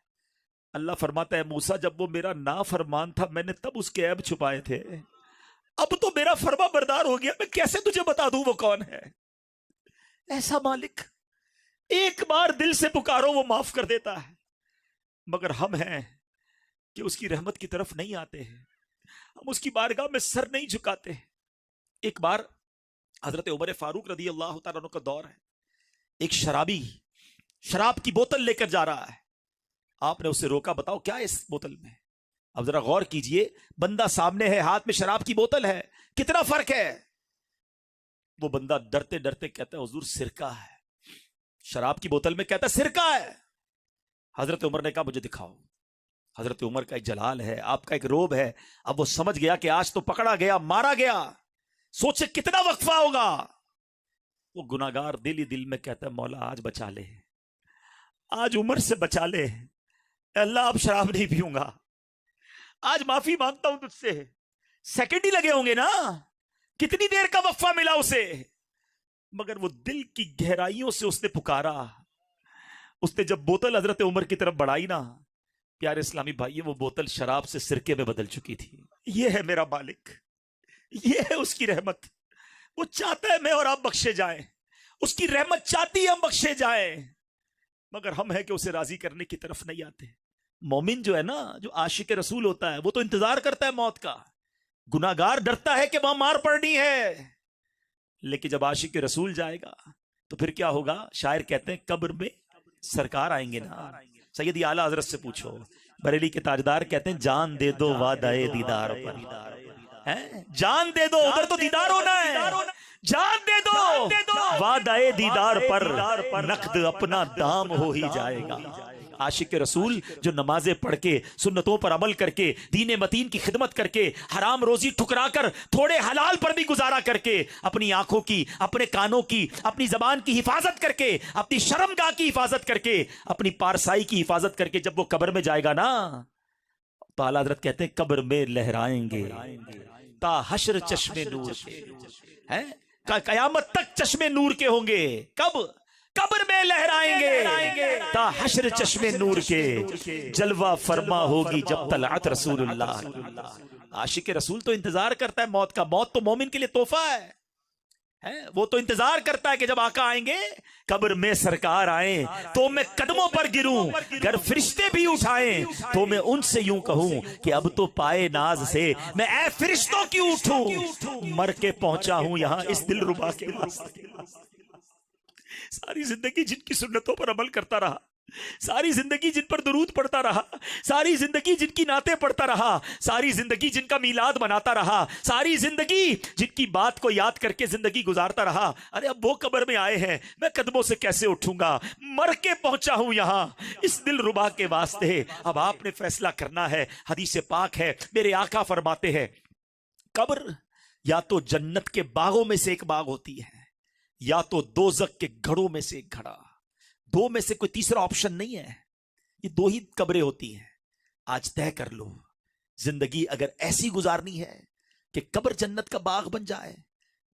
A: اللہ فرماتا ہے موسیٰ جب وہ میرا نافرمان تھا میں نے تب اس کے عیب چھپائے تھے، اب تو میرا فرما بردار ہو گیا، میں کیسے تجھے بتا دوں وہ کون ہے؟ ایسا مالک ایک بار دل سے پکارو وہ معاف کر دیتا ہے، مگر ہم ہیں کہ اس کی رحمت کی طرف نہیں آتے ہیں، ہم اس کی بارگاہ میں سر نہیں جھکاتے۔ ایک بار حضرت عمر فاروق رضی اللہ تعالیٰ عنہ کا دور ہے، ایک شرابی شراب کی بوتل لے کر جا رہا ہے، آپ نے اسے روکا، بتاؤ کیا ہے اس بوتل میں؟ اب ذرا غور کیجئے، بندہ سامنے ہے، ہاتھ میں شراب کی بوتل ہے، کتنا فرق ہے؟ وہ بندہ ڈرتے ڈرتے کہتا ہے حضور سرکہ ہے، شراب کی بوتل میں کہتا ہے سرکہ ہے۔ حضرت عمر نے کہا مجھے دکھاؤ۔ حضرت عمر کا ایک جلال ہے، آپ کا ایک روب ہے، اب وہ سمجھ گیا کہ آج تو پکڑا گیا، مارا گیا، سوچے کتنا وقفہ ہوگا۔ وہ گناہگار دل ہی دل میں کہتا ہے مولا آج بچا لے، آج عمر سے بچا لے، اے اللہ اب شراب نہیں پیوں گا، آج معافی مانگتا ہوں تجھ سے۔ سیکنڈ ہی لگے ہوں گے نا، کتنی دیر کا وقفہ ملا اسے، مگر وہ دل کی گہرائیوں سے اس نے پکارا۔ اس نے جب بوتل حضرت عمر کی طرف بڑھائی نا، پیارے اسلامی بھائی وہ بوتل شراب سے سرکے میں بدل چکی تھی۔ یہ ہے میرا مالک، یہ ہے اس کی رحمت، وہ چاہتا ہے میں اور آپ بخشے جائیں، اس کی رحمت چاہتی ہے ہم بخشے جائیں، مگر ہم ہیں کہ اسے راضی کرنے کی طرف نہیں آتے۔ مومن جو ہے نا، جو عاشق رسول ہوتا ہے، وہ تو انتظار کرتا ہے موت کا، گناہگار ڈرتا ہے کہ وہاں مار پڑنی ہے، لیکن جب عاشق رسول جائے گا تو پھر کیا ہوگا؟ شاعر کہتے ہیں قبر میں سرکار آئیں گے نا۔ سیدی اعلیٰ حضرت سے پوچھو، بریلی کے تاجدار کہتے ہیں جان دے دو وعدہ دیدار پر، جان دے دو، ادھر تو دیدار ہونا ہے، جان دے دو وعدہ دیدار پر، نقد اپنا دام ہو ہی جائے گا۔ عاشق رسول جو نمازیں پڑھ کے، سنتوں پر عمل کر کے، دین متین کی خدمت کر کے، حرام روزی ٹھکرا کر، تھوڑے حلال پر بھی گزارا کر کے، اپنی آنکھوں کی، اپنے کانوں کی، اپنی زبان کی حفاظت کر کے، اپنی شرمگاہ کی حفاظت کر کے، اپنی پارسائی کی حفاظت کر کے جب وہ قبر میں جائے گا نا، تو اعلیٰ حضرت کہتے ہیں قبر میں لہرائیں گے تا حشر چشمے نور کے، قیامت تک چشمے نور کے ہوں گے۔ کب؟ قبر میں لہرائیں گے تا حشر چشمے نور کے، جلوہ فرما ہوگی جب طلعت رسول اللہ۔ عاشق رسول تو انتظار کرتا ہے موت کا، موت تو مومن کے لیے تحفہ ہے، وہ تو انتظار کرتا ہے کہ جب آقا آئیں گے، قبر میں سرکار آئیں تو میں قدموں پر گروں، گر فرشتے بھی اٹھائیں تو میں ان سے یوں کہوں کہ اب تو پائے ناز سے میں اے فرشتوں کی اٹھوں، مر کے پہنچا ہوں یہاں اس دل ربا کے واسطے۔ ساری زندگی جن کی سنتوں پر عمل کرتا رہا، ساری زندگی جن پر درود پڑھتا رہا، ساری زندگی جن کی نعتیں پڑھتا رہا، ساری زندگی جن کا میلاد مناتا رہا، ساری زندگی جن کی بات کو یاد کر کے زندگی گزارتا رہا، ارے اب وہ قبر میں آئے ہیں، میں قدموں سے کیسے اٹھوں گا، مر کے پہنچا ہوں یہاں اس دل ربا کے واسطے۔ اب آپ نے فیصلہ کرنا ہے، حدیث پاک ہے، میرے آقا فرماتے ہیں قبر یا تو جنت کے باغوں میں سے ایک باغ ہوتی ہے، یا تو دوزخ کے گھڑوں میں سے ایک گھڑا، دو میں سے کوئی تیسرا آپشن نہیں ہے، یہ دو ہی قبریں ہوتی ہیں۔ آج طے کر لو، زندگی اگر ایسی گزارنی ہے کہ قبر جنت کا باغ بن جائے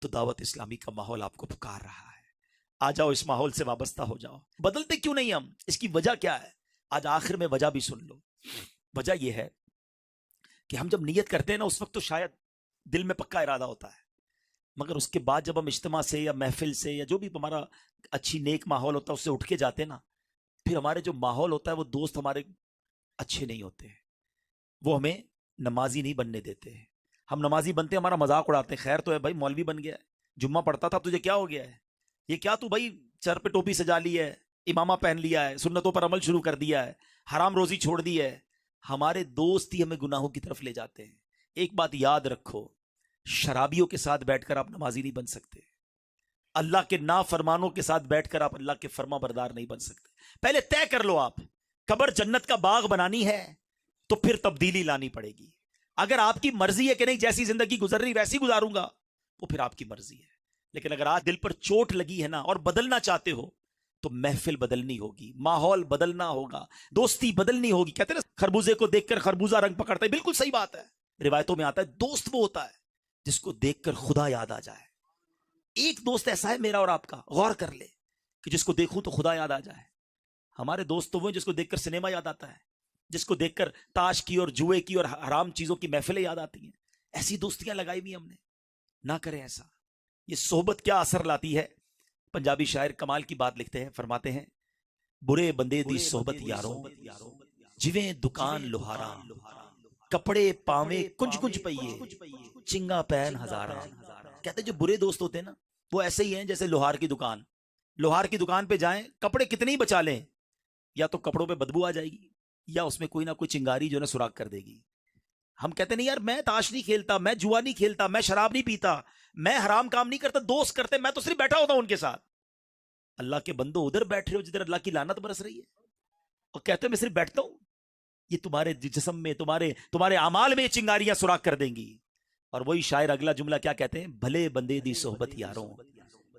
A: تو دعوت اسلامی کا ماحول آپ کو پکار رہا ہے، آ جاؤ اس ماحول سے وابستہ ہو جاؤ۔ بدلتے کیوں نہیں ہم؟ اس کی وجہ کیا ہے؟ آج آخر میں وجہ بھی سن لو۔ وجہ یہ ہے کہ ہم جب نیت کرتے ہیں نا، اس وقت تو شاید دل میں پکا ارادہ ہوتا ہے، مگر اس کے بعد جب ہم اجتماع سے یا محفل سے یا جو بھی ہمارا اچھی نیک ماحول ہوتا ہے اس سے اٹھ کے جاتے ہیں نا، پھر ہمارے جو ماحول ہوتا ہے وہ دوست ہمارے اچھے نہیں ہوتے، وہ ہمیں نمازی نہیں بننے دیتے۔ ہم نمازی بنتے ہیں، ہمارا مذاق اڑاتے ہیں، خیر تو ہے بھائی مولوی بن گیا ہے، جمعہ پڑھتا تھا، تجھے کیا ہو گیا ہے، یہ کیا تو بھائی سر پہ ٹوپی سجا لی ہے، امامہ پہن لیا ہے، سنتوں پر عمل شروع کر دیا ہے، حرام روزی چھوڑ دی ہے۔ ہمارے دوست ہی ہمیں گناہوں کی طرف لے جاتے ہیں۔ ایک بات یاد رکھو، شرابیوں کے ساتھ بیٹھ کر آپ نمازی نہیں بن سکتے، اللہ کے نافرمانوں کے ساتھ بیٹھ کر آپ اللہ کے فرما بردار نہیں بن سکتے۔ پہلے طے کر لو، آپ قبر جنت کا باغ بنانی ہے تو پھر تبدیلی لانی پڑے گی۔ اگر آپ کی مرضی ہے کہ نہیں جیسی زندگی گزر رہی ویسی گزاروں گا وہ پھر آپ کی مرضی ہے. لیکن اگر آج دل پر چوٹ لگی ہے نا اور بدلنا چاہتے ہو تو محفل بدلنی ہوگی, ماحول بدلنا ہوگا, دوستی بدلنی ہوگی. کہتے ہیں نا خربوزے کو دیکھ کر خربوزہ رنگ پکڑتا ہے, بالکل صحیح بات ہے. روایتوں میں آتا ہے دوست وہ ہوتا ہے جس کو دیکھ کر خدا یاد آ جائے. ایک دوست ایسا ہے میرا اور آپ کا, غور کر لے, کہ جس کو دیکھوں تو خدا یاد آ جائے. ہمارے دوست تو وہ جس کو دیکھ کر سنیما یاد آتا ہے, جس کو دیکھ کر تاش کی اور جوئے کی اور حرام چیزوں کی محفلیں یاد آتی ہیں. ایسی دوستیاں لگائی ہوئی ہم نے. نہ کریں ایسا. یہ صحبت کیا اثر لاتی ہے. پنجابی شاعر کمال کی بات لکھتے ہیں, فرماتے ہیں برے بندے دی صحبت یاروں جویں دکان لوہارا, کپڑے پاویں کنج کنج پئیے چنگا پین ہزاراں. کہتے ہیں جو برے دوست ہوتے ہیں نا وہ ایسے ہی ہیں جیسے لوہار کی دکان. لوہار کی دکان پہ جائیں, کپڑے کتنے ہی بچا لیں, یا تو کپڑوں پہ بدبو آ جائے گی یا اس میں کوئی نہ کوئی چنگاری جو ہے نا سراغ کر دے گی. ہم کہتے نہیں یار میں تاش نہیں کھیلتا, میں جوا نہیں کھیلتا, میں شراب نہیں پیتا, میں حرام کام نہیں کرتا, دوست کرتے, میں تو صرف بیٹھا ہوتا ہوں ان کے ساتھ. اللہ کے بندو ادھر بیٹھ رہے ہو جدھر اللہ کی لعنت برس رہی ہے, اور کہتے ہو میں صرف بیٹھتا ہوں. یہ تمہارے جسم میں تمہارے اعمال میں یہ چنگاریاں سراغ کر دیں گی. اور وہی شاعر اگلا جملہ کیا کہتے ہیں, بھلے بندے دی صحبت یاروں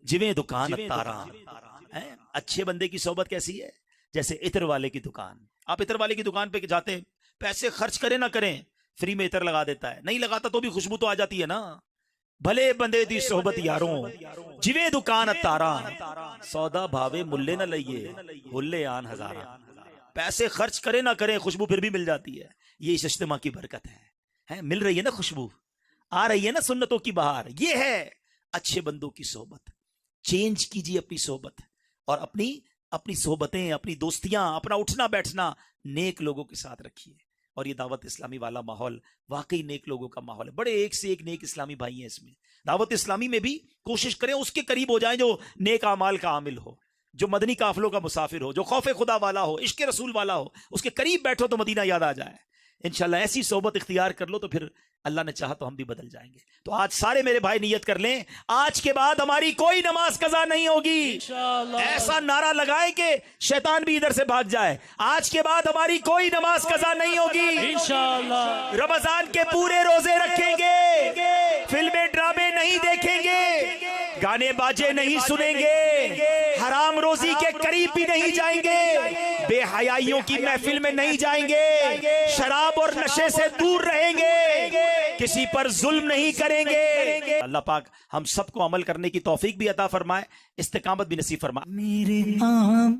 A: جویں دکان تاراں. اچھے بندے کی صحبت کیسی ہے, جیسے عطر والے کی دکان. آپ عطر والے کی دکان پہ جاتے ہیں, پیسے خرچ کریں نہ کریں فری میں عطر لگا دیتا ہے, نہیں لگاتا تو بھی خوشبو تو آ جاتی ہے نا. بھلے بندے دی صحبت یاروں جویں دکان تاراں, سودا بھاوے ملے نہ لئیے ہلے آن ہزاراں. پیسے خرچ کریں نہ کریں خوشبو پھر بھی مل جاتی ہے. یہ اس اجتماع کی برکت ہے. مل رہی ہے نا خوشبو, آ رہی ہے نا سنتوں کی بہار. یہ ہے اچھے بندوں کی صحبت. چینج کیجیے اپنی صحبت, اور اپنی صحبتیں, اپنی دوستیاں, اپنا اٹھنا بیٹھنا نیک لوگوں کے ساتھ رکھیے. اور یہ دعوت اسلامی والا ماحول واقعی نیک لوگوں کا ماحول ہے. بڑے ایک سے ایک نیک اسلامی بھائی ہیں اس میں. دعوت اسلامی میں بھی کوشش کریں اس کے قریب ہو جائیں جو نیک اعمال کا عامل ہو, جو مدنی قافلوں کا مسافر ہو, جو خوف خدا والا ہو, عشق رسول والا ہو. اس کے قریب بیٹھو تو مدینہ یاد آ جائے. انشاءاللہ ایسی صحبت اختیار کر لو تو پھر اللہ نے چاہا تو ہم بھی بدل جائیں گے. تو آج سارے میرے بھائی نیت کر لیں, آج کے بعد ہماری کوئی نماز قضا نہیں ہوگی. ایسا نعرہ لگائیں کہ شیطان بھی ادھر سے بھاگ جائے. آج کے بعد ہماری کوئی نماز قضا نہیں ہوگی انشاءاللہ. رمضان کے پورے روزے رکھیں گے, فلمیں ڈرامے نہیں دیکھیں گے, گانے باجے نہیں سنیں گے, حرام روزی کے قریب بھی نہیں جائیں گے, بے حیائیوں کی محفل میں نہیں جائیں گے, شراب اور نشے سے دور رہیں گے, کسی پر ظلم نہیں کریں گے. اللہ پاک ہم سب کو عمل کرنے کی توفیق بھی عطا فرمائے, استقامت بھی نصیب فرمائے.